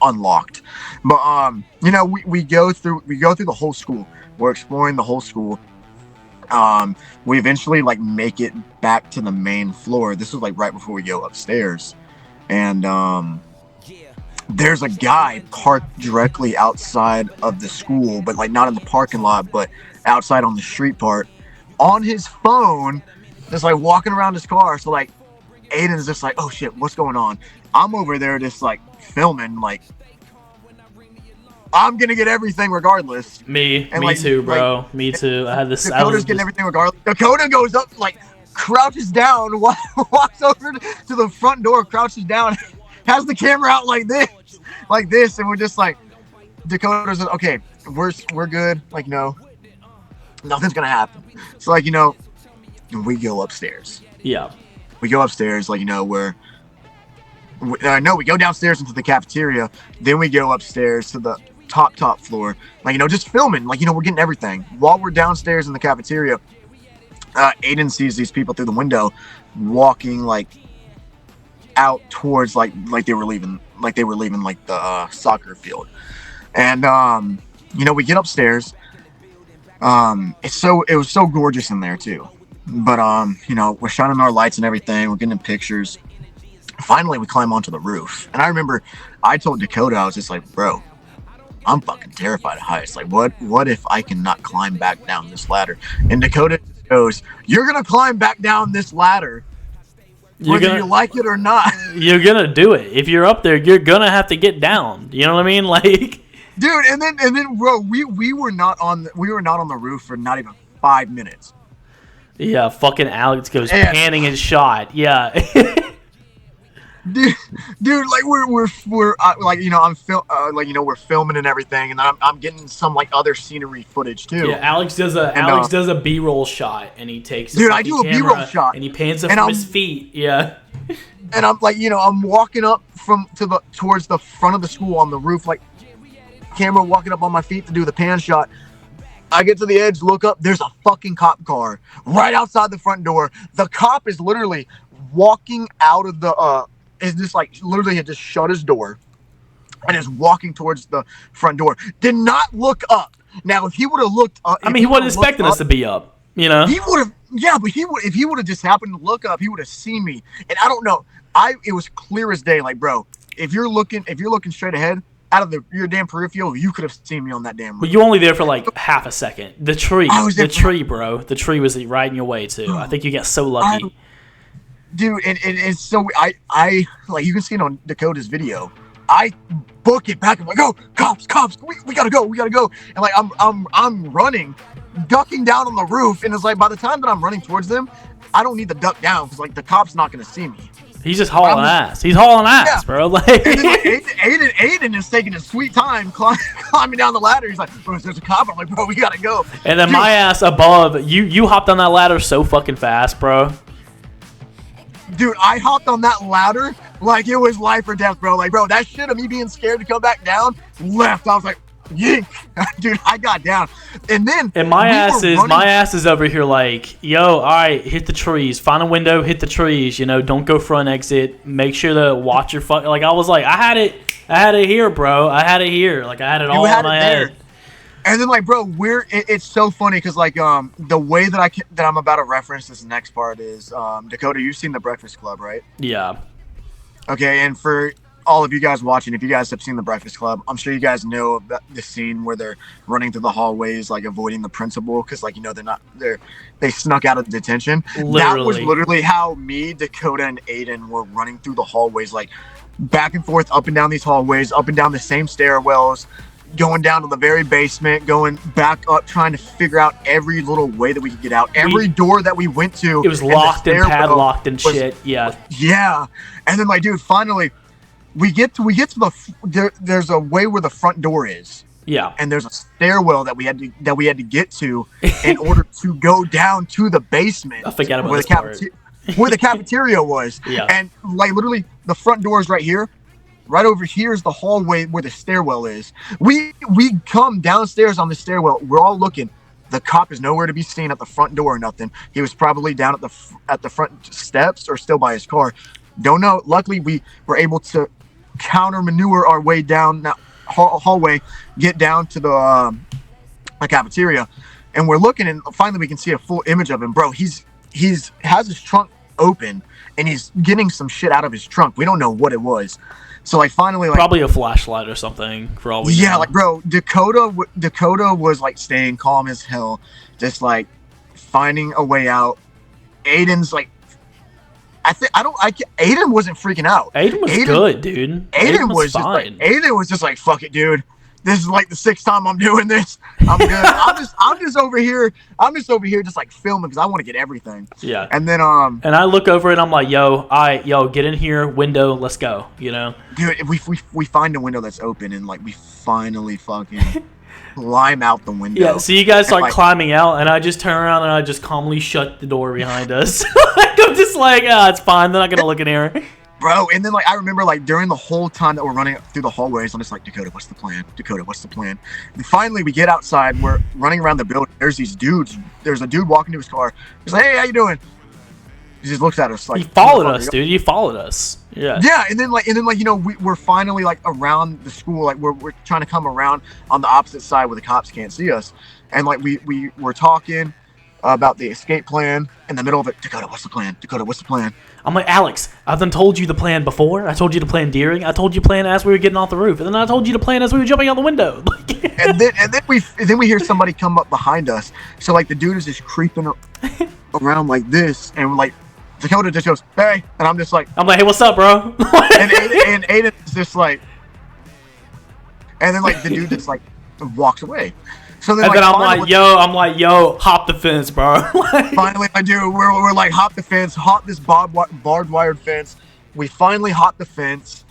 unlocked. But we go through the whole school. We're exploring the whole school. We eventually, like, make it back to the main floor. This was, like, right before we go upstairs, and there's a guy parked directly outside of the school, but, like, not in the parking lot, but outside on the street part, on his phone, just, like, walking around his car. So, like, Aiden's just like, oh shit, what's going on? I'm over there just, like, filming, like, I'm gonna get everything regardless. Me too, bro. Like, me too. I had this. Dakota's getting everything regardless. Dakota goes up, like, crouches down, walks over to the front door, crouches down, has the camera out like this, and we're just like, Dakota's like, okay, we're good. Like, no, nothing's gonna happen. So, like, we go upstairs. Yeah. We go upstairs, like, we go downstairs into the cafeteria. Then we go upstairs to the top floor, like, just filming, like, we're getting everything while we're downstairs in the cafeteria. Aiden sees these people through the window walking, like, out towards, like they were leaving like the soccer field. And we get upstairs. It was so gorgeous in there too, but we're shining our lights and everything, we're getting pictures. Finally we climb onto the roof, and I remember I told Dakota, I was just like, bro, I'm fucking terrified of heights. Like, what if I cannot climb back down this ladder? And Dakota goes, you're gonna climb back down this ladder whether you like it or not. You're gonna do it. If you're up there, you're gonna have to get down. You know what I mean? Like, dude, and then bro, we were not on the roof for not even 5 minutes. Yeah, fucking Alex goes Yeah. panning and shot. Yeah. Dude, like we're like we're filming and everything, and I'm getting some like other scenery footage too. Yeah, Alex does a B-roll shot, and he takes the Dude, I fucking do a B-roll camera, shot, and he pans it and from I'm- his feet. Yeah. And I'm like, I'm walking up towards the front of the school on the roof, like camera walking up on my feet to do the pan shot. I get to the edge, look up, there's a fucking cop car right outside the front door. The cop is literally walking out of the is just like literally had just shut his door and is walking towards the front door. Did not look up. Now, if he would have looked up, I mean, he wasn't expecting us to be up, you know? He would have, yeah, but if he would have just happened to look up, he would have seen me. And I don't know, it was clear as day. Like, bro, if you're looking straight ahead out of your damn peripheral, you could have seen me on that damn roof. But you were only there for like half a second. The tree, bro. The tree was right in your way too. I think you got so lucky. Dude, and it's so I like, you can see it on Dakota's video. I book it back. I'm like, oh, cops, we gotta go. And like I'm running, ducking down on the roof, and it's like by the time that I'm running towards them, I don't need to duck down because like the cop's not gonna see me. He's just hauling ass. He's hauling ass, bro. Like, and then, like, Aiden is taking his sweet time climbing down the ladder. He's like, bro, there's a cop. I'm like, bro, we gotta go. And then my ass above, you hopped on that ladder so fucking fast, bro. Dude, I hopped on that ladder like it was life or death, bro. Like, bro, that shit of me being scared to come back down, left. I was like, yink. Dude, I got down. And then my ass is over here like, yo, all right, hit the trees. Find a window, hit the trees. You know, don't go front exit. Make sure to watch your fuck. Like, I was like, I had it here, bro. I had it here. Like, I had it all in my head. And then, like, bro, it's so funny because, like, the way that I'm about to reference this next part is, Dakota, you've seen The Breakfast Club, right? Yeah. Okay, and for all of you guys watching, if you guys have seen The Breakfast Club, I'm sure you guys know about the scene where they're running through the hallways, like, avoiding the principal because, like, they snuck out of detention. Literally. That was literally how me, Dakota, and Aiden were running through the hallways, like, back and forth, up and down these hallways, up and down the same stairwells, going down to the very basement, going back up, trying to figure out every little way that we could get out. Every door that we went to, it was locked and padlocked and shit. Yeah. Yeah. And then, like, dude, finally, we get to there's a way where the front door is. Yeah. And there's a stairwell that we had to get to in order to go down to the basement. I forgot about this part. Where the cafeteria was. Yeah. And, like, literally, the front door is right here. Right over here is the hallway where the stairwell is. We come downstairs on the stairwell. We're all looking. The cop is nowhere to be seen at the front door or nothing. He was probably down at the front steps or still by his car. Don't know. Luckily, we were able to counter maneuver our way down that hallway, get down to the cafeteria, and we're looking, and finally we can see a full image of him. Bro, he's has his trunk open, and he's getting some shit out of his trunk. We don't know what it was. So, like, finally, like, probably a flashlight or something for all we know. Like, bro, Dakota was like staying calm as hell, just like finding a way out. Aiden's like, Aiden wasn't freaking out. Aiden was good, dude. Aiden was fine. Aiden was just like, fuck it, dude. This is like the 6th time I'm doing this. I'm good. I'm just over here just like filming because I want to get everything. Yeah. And then and I look over and I'm like, yo, all right, get in here, window, let's go. You know. Dude, we find a window that's open and like we finally fucking climb out the window. Yeah. So you guys start climbing out, and I just turn around and I just calmly shut the door behind us. I'm just like, it's fine. They're not gonna look in here. Bro, and then, like, I remember, like, during the whole time that we're running through the hallways, I'm just like, Dakota, what's the plan? Dakota, what's the plan? And finally, we get outside. We're running around the building. There's these dudes. There's a dude walking to his car. He's like, hey, how you doing? He just looks at us like... He followed us, dude. You followed us. Yeah. Yeah, and then, you know, we're finally, like, around the school. Like, we're trying to come around on the opposite side where the cops can't see us. And, like, we were talking about the escape plan in the middle of it. Dakota, what's the plan? Dakota, what's the plan? I'm like, Alex, I've done told you the plan before. I told you to plan during. I told you to plan as we were getting off the roof, and then I told you to plan as we were jumping out the window. and then we hear somebody come up behind us. So like the dude is just creeping around like this, and like Dakota just goes, hey, and I'm like, hey, what's up, bro? and Aiden's just like, and then like the dude just like walks away. So then, And like, then I'm like, yo, hop the fence, bro. Like, finally, I do. We're like, hop the fence, hop this barbed wired fence. We finally hop the fence.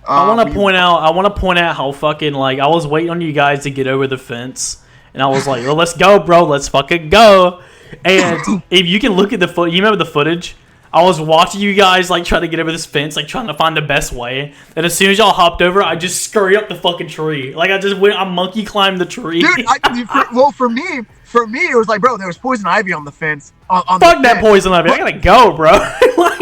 I want to point out how fucking like I was waiting on you guys to get over the fence, and I was like, well, let's go, bro, let's fucking go. And if you can look at you remember the footage? I was watching you guys like try to get over this fence, like trying to find the best way. And as soon as y'all hopped over, I just scurried up the fucking tree. Like I monkey climbed the tree. Dude, for me, it was like, bro, there was poison ivy on the fence. Fuck that poison ivy. I gotta go, bro.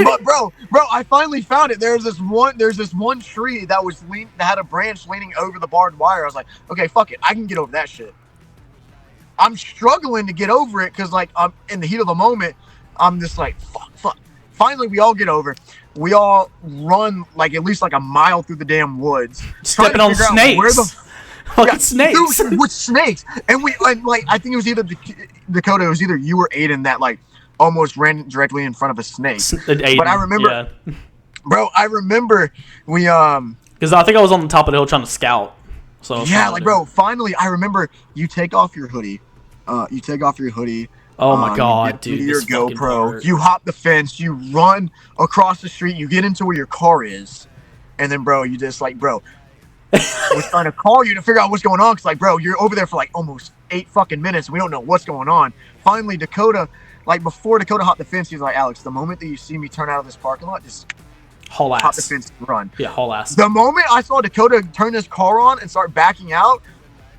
But bro, I finally found it. There's this one tree that had a branch leaning over the barbed wire. I was like, okay, fuck it, I can get over that shit. I'm struggling to get over it because like I'm in the heat of the moment. I'm just like, fuck. Finally, we all get over. We all run like at least like a mile through the damn woods, stepping on snakes. Fucking snakes. Dude, with snakes. And like I think it was either Dakota. It was either you or Aiden that like almost ran directly in front of a snake. Aiden, but I remember, yeah. Bro. I remember we because I think I was on the top of the hill trying to scout. So yeah, like bro. Finally, I remember you take off your hoodie. Oh my god, dude! Your GoPro. You hop the fence. You run across the street. You get into where your car is, and then, bro, you just like, bro, we're trying to call you to figure out what's going on. Cause like, bro, you're over there for like almost 8 fucking minutes. We don't know what's going on. Finally, Dakota, like before Dakota hopped the fence, he's like, Alex, the moment that you see me turn out of this parking lot, just haul ass. Hop the fence and run. Yeah, haul ass. The moment I saw Dakota turn his car on and start backing out,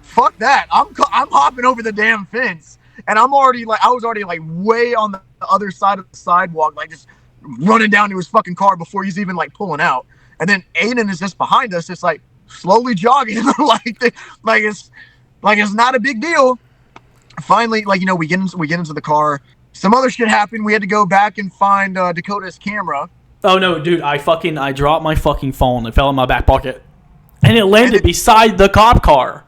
fuck that. I'm hopping over the damn fence. And I was already like way on the other side of the sidewalk, like just running down to his fucking car before he's even like pulling out. And then Aiden is just behind us, just like slowly jogging, like it's not a big deal. Finally, like, you know, we get into the car. Some other shit happened. We had to go back and find Dakota's camera. Oh no, dude! I dropped my fucking phone. It fell in my back pocket, and it landed beside the cop car.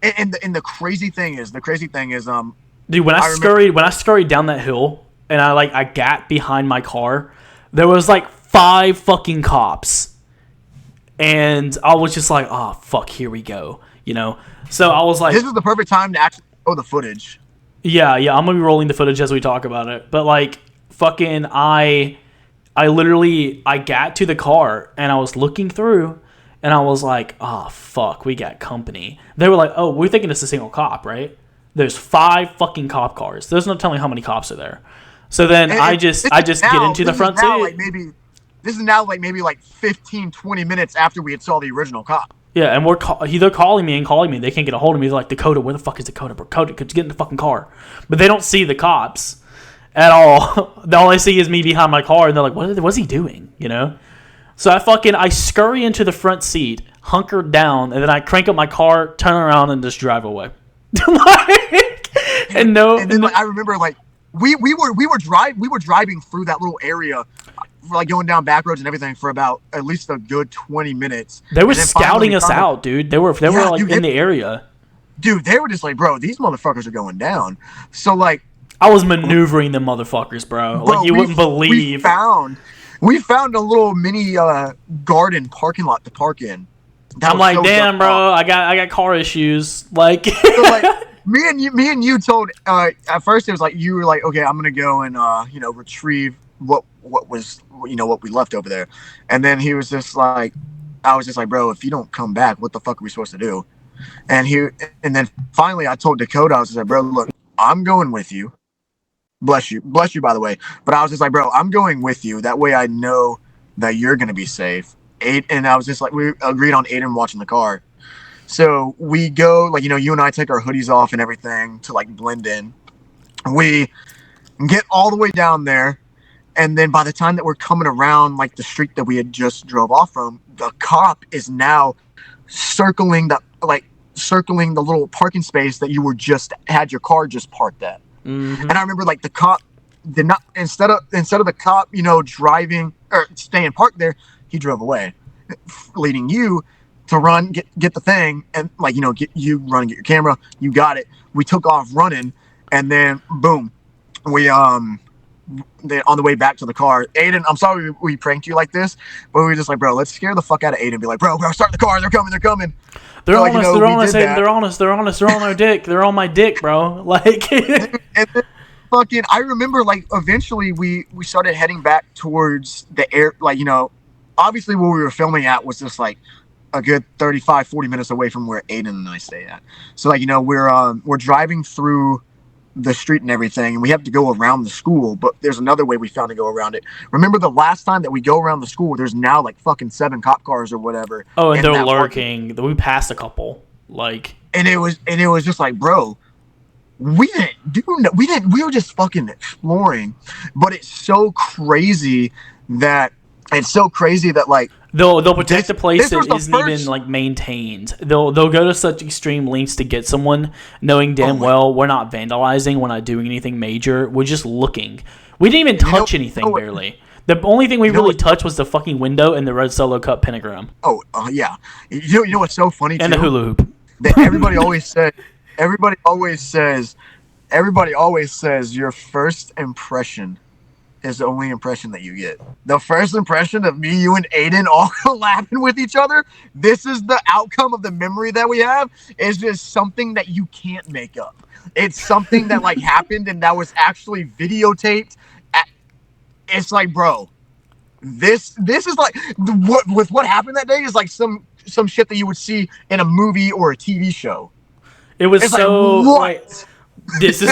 And the crazy thing is, dude, when I scurried down that hill and I got behind my car, there was like 5 fucking cops, and I was just like, oh fuck, here we go, you know. So I was like, this is the perfect time to actually show the footage. Yeah, I'm gonna be rolling the footage as we talk about it. But like, fucking, I literally got to the car and I was looking through. And I was like, oh, fuck, we got company. They were like, oh, we're thinking it's a single cop, right? There's 5 fucking cop cars. There's no telling how many cops are there. So then I just get into the front seat. This is now like maybe 15, 20 minutes after we had saw the original cop. Yeah, and they're calling me. They can't get a hold of me. They're like, Dakota, where the fuck is Dakota? Dakota, could you get in the fucking car? But they don't see the cops at all. All they see is me behind my car, and they're like, what's he doing, you know? So I scurry into the front seat, hunkered down, and then I crank up my car, turn around, and just drive away. I remember we were driving through that little area, like going down back roads and everything for about at least a good 20 minutes. They were scouting us out, dude. They were in the area. Dude, they were just like, bro, these motherfuckers are going down. So like, I was maneuvering them motherfuckers, bro. Like you wouldn't believe. We found a little mini garden parking lot to park in. I'm like, damn, bro, I got car issues. Like, so like me and you told at first it was like you were like, okay, I'm gonna go and retrieve what we left over there, and then he was just like, I was just like, bro, if you don't come back, what the fuck are we supposed to do? And then finally I told Dakota, I was just like, bro, look, I'm going with you. Bless you, by the way. But I was just like, bro, I'm going with you. That way I know that you're going to be safe. And I was just like, we agreed on Aiden watching the car. So we go, like, you and I take our hoodies off and everything to, like, blend in. We get all the way down there. And then by the time that we're coming around, like, the street that we had just drove off from, the cop is now circling the little parking space that you were had your car just parked at. Mm-hmm. And I remember like the cop did not, instead of the cop, driving or staying parked there, he drove away, leading you to run, get the thing, and get run and get your camera. You got it. We took off running, and then boom, we on the way back to the car, Aiden, I'm sorry we pranked you like this, but we were just like, bro, let's scare the fuck out of Aiden. Be like, bro, start the car. They're coming. They're honest. They're honest, Aiden. They're honest. They're on our dick. They're on my dick, bro. Like, and then fucking, I remember like eventually we started heading back towards the air, like, you know, obviously where we were filming at was just like a good 35-40 minutes away from where Aiden and I stay at. So like, you know, we're driving through the street and everything, and we have to go around the school, but there's another way we found to go around it. Remember the last time that we go around the school, there's now like fucking 7 cop cars or whatever. Oh, and they're lurking. We passed a couple. Like, and it was just like, bro, we were just fucking exploring. But it's so crazy that like they'll protect the place that isn't even like maintained. They'll go to such extreme lengths to get someone, knowing damn well we're not vandalizing, we're not doing anything major, we're just looking. We didn't even touch anything barely. The only thing we really touched was the fucking window and the red solo cup pentagram. Oh yeah, you know what's so funny and too? the hula hoop. That everybody always says your first impression is the only impression that you get. The first impression of me, you, and Aiden all collabing with each other, this is the outcome of the memory that we have, is just something that you can't make up. It's something that like happened and that was actually videotaped. It's like, bro, this is like what happened that day is like some shit that you would see in a movie or a TV show. It was it's so like, what? Like, this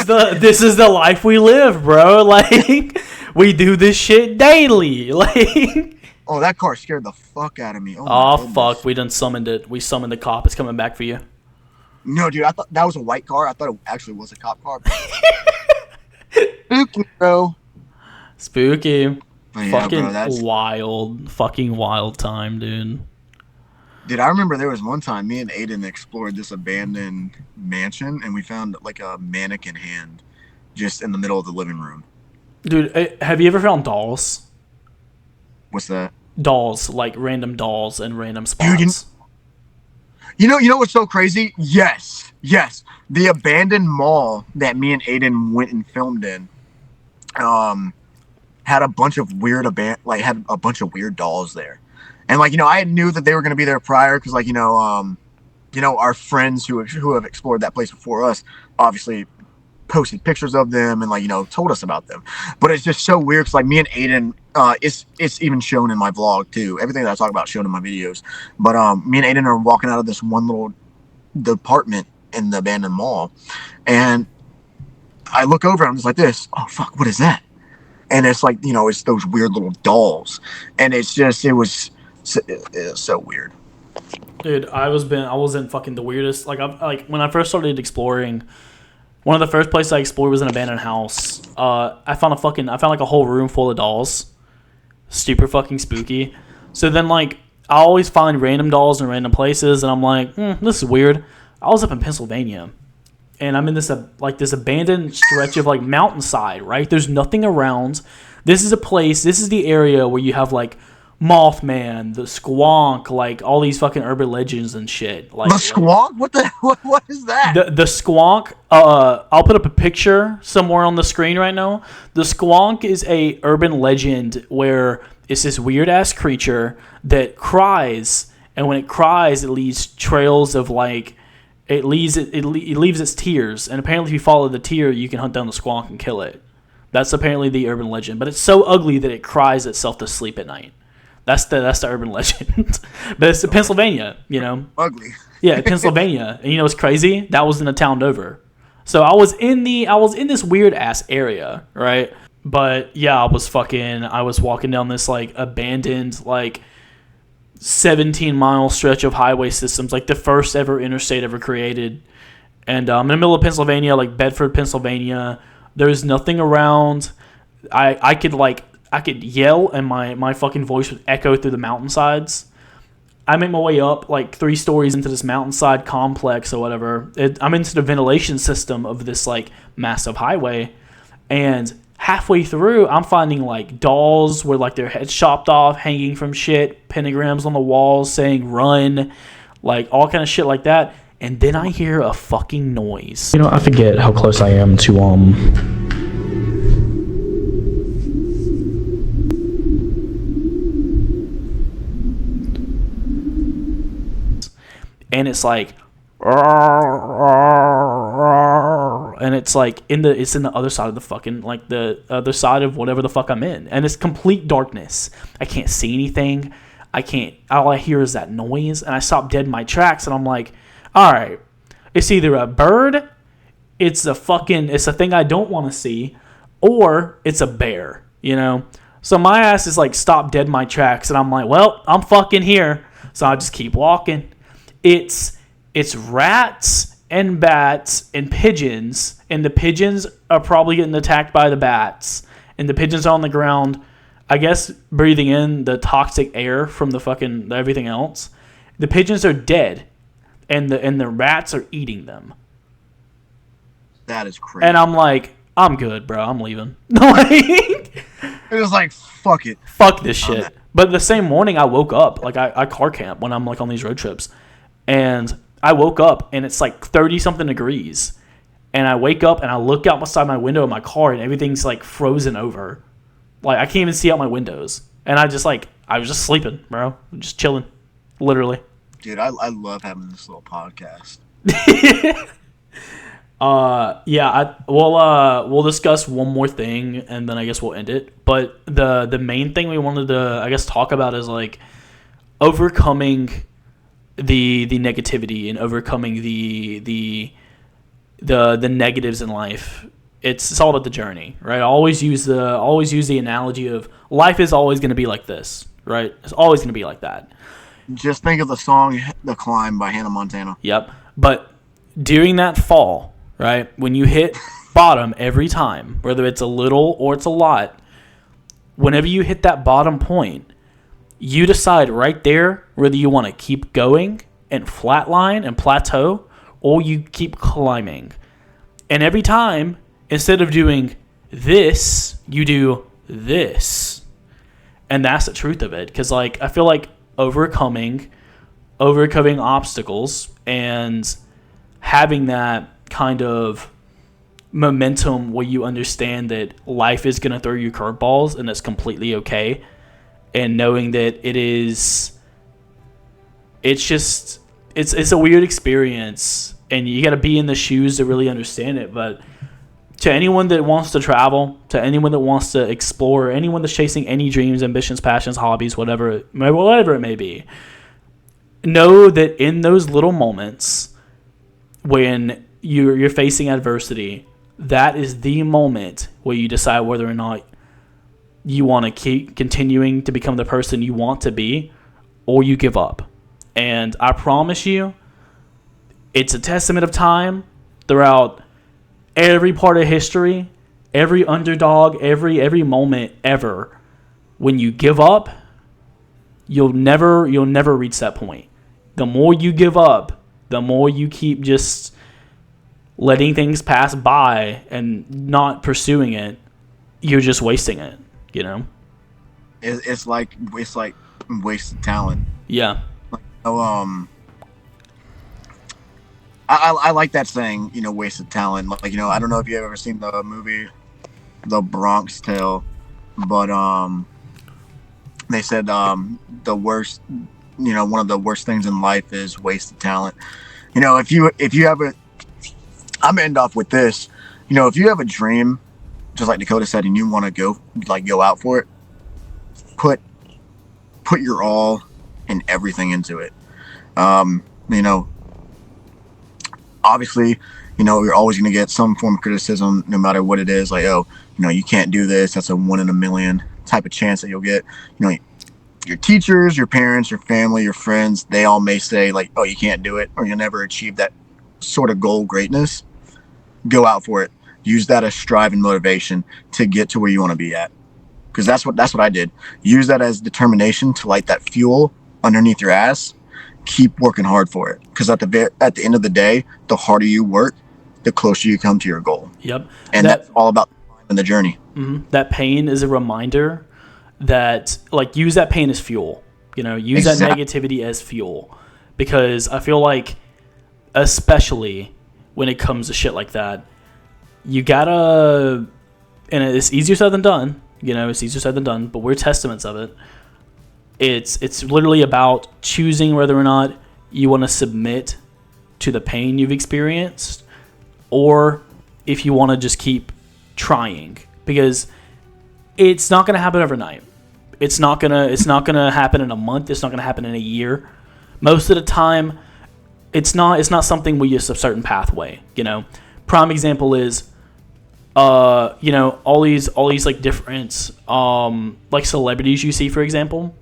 is the life we live, bro. Like, we do this shit daily. Like, oh, that car scared the fuck out of me. Oh fuck, we done summoned it. We summoned the cop. It's coming back for you. No, dude, I thought that was a white car. I thought it actually was a cop car. Spooky, bro. Spooky. Yeah, fucking bro, that's fucking wild time, dude. Dude, I remember there was one time me and Aiden explored this abandoned mansion, and we found like a mannequin hand just in the middle of the living room. Dude, have you ever found dolls? What's that? Dolls, like random dolls in random spots. Dude, you know what's so crazy? Yes. The abandoned mall that me and Aiden went and filmed in, had a bunch of weird dolls there. And like, you know, I knew that they were going to be there prior because like, our friends who have explored that place before us obviously posted pictures of them and like, you know, told us about them. But it's just so weird because like me and Aiden, it's even shown in my vlog too. Everything that I talk about shown in my videos. But me and Aiden are walking out of this one little department in the abandoned mall, and I look over and I'm just like this. Oh fuck, what is that? And it's like, you know, it's those weird little dolls, and it was so weird. Dude, I was in fucking the weirdest. Like when I first started exploring, one of the first places I explored was an abandoned house. I found like a whole room full of dolls. Super fucking spooky. So then like I always find random dolls in random places, and I'm like, this is weird. I was up in Pennsylvania, and I'm in this abandoned stretch of like mountainside. Right, there's nothing around. This is the area where you have like Mothman, the Squonk, like all these fucking urban legends and shit. Like the Squonk? What is that? The Squonk. I'll put up a picture somewhere on the screen right now. The Squonk is a urban legend where it's this weird ass creature that cries, and when it cries, it leaves trails of like it leaves its tears, and apparently if you follow the tear, you can hunt down the Squonk and kill it. That's apparently the urban legend, but it's so ugly that it cries itself to sleep at night. That's the urban legend. But it's Pennsylvania, you know. Ugly. Yeah, Pennsylvania. And you know what's crazy? That was in a town over. So I was in this weird ass area, right? But yeah, I was walking down this like abandoned like 17-mile stretch of highway systems, like the first ever interstate ever created. And in the middle of Pennsylvania, like Bedford, Pennsylvania. There's nothing around. I could yell and my fucking voice would echo through the mountainsides. I make my way up like 3 stories into this mountainside complex or whatever. I'm into the ventilation system of this like massive highway, and halfway through I'm finding like dolls with like their heads chopped off hanging from shit, pentagrams on the walls saying run, like all kind of shit like that. And then I hear a fucking noise. You know, I forget how close I am to and it's like, and it's like it's in the other side of the fucking, like the other side of whatever the fuck I'm in, and it's complete darkness. I can't see anything. All I hear is that noise, and I stop dead in my tracks, and I'm like, all right, it's either a bird, it's a thing I don't want to see, or it's a bear, you know? So my ass is like, stop dead in my tracks, and I'm like, well, I'm fucking here. So I just keep walking. It's rats and bats and pigeons, and the pigeons are probably getting attacked by the bats, and the pigeons are on the ground, I guess, breathing in the toxic air from the fucking everything else. The pigeons are dead, and the rats are eating them. That is crazy. And I'm like, I'm good, bro. I'm leaving. Like, it was like, fuck it. Fuck this shit. But the same morning I woke up, like I car camp when I'm like on these road trips, and I woke up and it's like 30-something degrees, and I wake up and I look outside my window in my car and everything's like frozen over. Like, I can't even see out my windows. And I was just sleeping, bro. Just chilling. Literally. Dude, I love having this little podcast. We'll discuss one more thing, and then I guess we'll end it. But the main thing we wanted to, I guess, talk about is, like, overcoming the negativity and overcoming the negatives in life. It's all about the journey, right? I always use the analogy of life is always going to be like this, right? It's always going to be like that. Just think of the song "The Climb" by Hannah Montana. Yep. But during that fall, right, when you hit bottom every time, whether it's a little or it's a lot, whenever you hit that bottom point, you decide right there whether you want to keep going and flatline and plateau, or you keep climbing. And every time, instead of doing this, you do this. And that's the truth of it. Because, like, I feel like overcoming obstacles and having that kind of momentum where you understand that life is going to throw you curveballs and that's completely okay. And knowing that it's a weird experience, and you got to be in the shoes to really understand it. But to anyone that wants to travel, to anyone that wants to explore, anyone that's chasing any dreams, ambitions, passions, hobbies, whatever it may be, know that in those little moments when you're facing adversity, that is the moment where you decide whether or not you want to keep continuing to become the person you want to be, or you give up. And I promise you, it's a testament of time throughout every part of history, every underdog, every moment ever. When you give up, you'll never reach that point. The more you give up, the more you keep just letting things pass by and not pursuing it, you're just wasting it, you know? It's like wasted talent. Yeah. I like that saying, wasted talent. Like, I don't know if you've ever seen the movie The Bronx Tale, but they said the worst, one of the worst things in life is wasted talent. If you have I'm gonna end off with this. If you have a dream, just like Dakota said, and you want to go out for it, put your all and everything into it. Obviously, you're always going to get some form of criticism, no matter what it is. Like, oh, you can't do this. That's a 1 in a million type of chance that you'll get. Your teachers, your parents, your family, your friends, they all may say, like, oh, you can't do it, or you'll never achieve that sort of goal greatness. Go out for it. Use that as drive and motivation to get to where you want to be at. Because that's what I did. Use that as determination to light that fuel underneath your ass. Keep working hard for it, because at the end of the day, the harder you work, the closer you come to your goal. Yep. And that's all about the journey. Mm-hmm. That pain is a reminder that, like, use that pain as fuel. Use that negativity as fuel, because I feel like, especially when it comes to shit like that, you gotta, and it's easier said than done. It's easier said than done, but we're testaments of it. It's literally about choosing whether or not you want to submit to the pain you've experienced, or if you want to just keep trying, because it's not going to happen overnight. It's not gonna happen in a month. It's not gonna happen in a year. Most of the time, it's not something we use a certain pathway. Prime example is, all these like different like celebrities you see, for example,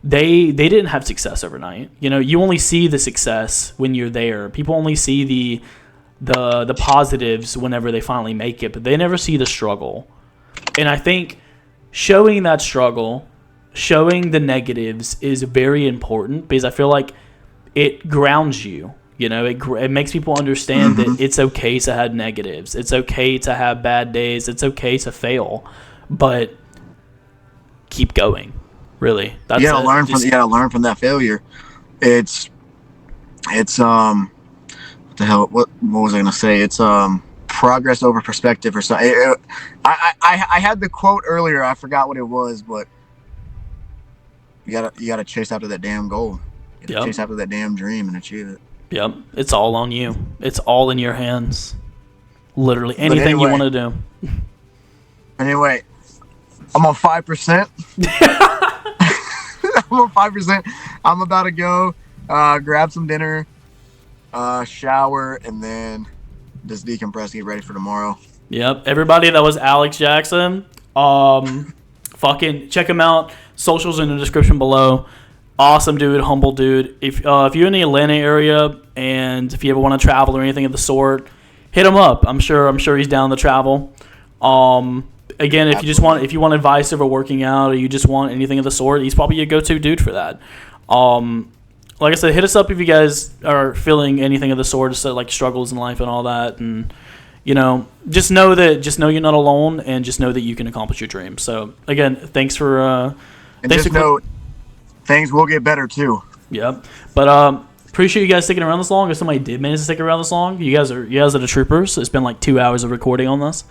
they didn't have success overnight. You only see the success when you're there. People only see the positives whenever they finally make it, but they never see the struggle. And I think showing that struggle, showing the negatives is very important, because I feel like it grounds you. It makes people understand that it's okay to have negatives. It's okay to have bad days. It's okay to fail, but keep going. Really, you gotta learn from that failure. It's what the hell? What was I gonna say? It's progress over perspective or something. I had the quote earlier. I forgot what it was, but you gotta chase after that damn goal. Chase after that damn dream and achieve it. Yep, it's all on you. It's all in your hands. Literally anything you want to do. Anyway, I'm on 5%. I'm on 5%. I'm about to go grab some dinner, shower, and then just decompress, get ready for tomorrow. Yep. Everybody, that was Alex Jackson. Fucking check him out. Socials in the description below. Awesome dude, humble dude. If you're in the Atlanta area and if you ever want to travel or anything of the sort, hit him up. I'm sure he's down to travel. Again, if you want advice over working out, or you just want anything of the sort, he's probably your go-to dude for that. Like I said, hit us up if you guys are feeling anything of the sort, just like struggles in life and all that, and just know you're not alone, and just know that you can accomplish your dreams. So again, thanks for things will get better too. Yep. But appreciate you guys sticking around this long. If somebody did manage to stick around this long, you guys are the troopers. It's been like 2 hours of recording on this.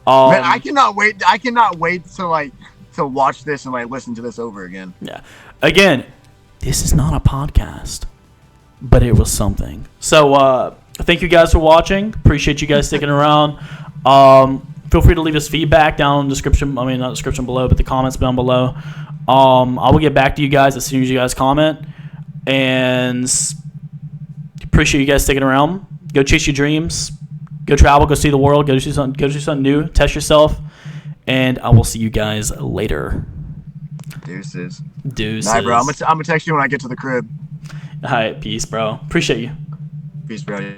Man, I cannot wait to watch this and listen to this over again. Yeah. Again, this is not a podcast, but it was something. So thank you guys for watching. Appreciate you guys sticking around. Feel free to leave us feedback down in the description. I mean, not description below, but the comments down below. I will get back to you guys as soon as you guys comment. And appreciate you guys sticking around. Go chase your dreams. Go travel. Go see the world. Go do something new. Test yourself. And I will see you guys later. Deuces. Nah, bro. I'm gonna text you when I get to the crib. All right. Peace, bro. Appreciate you. Peace, bro.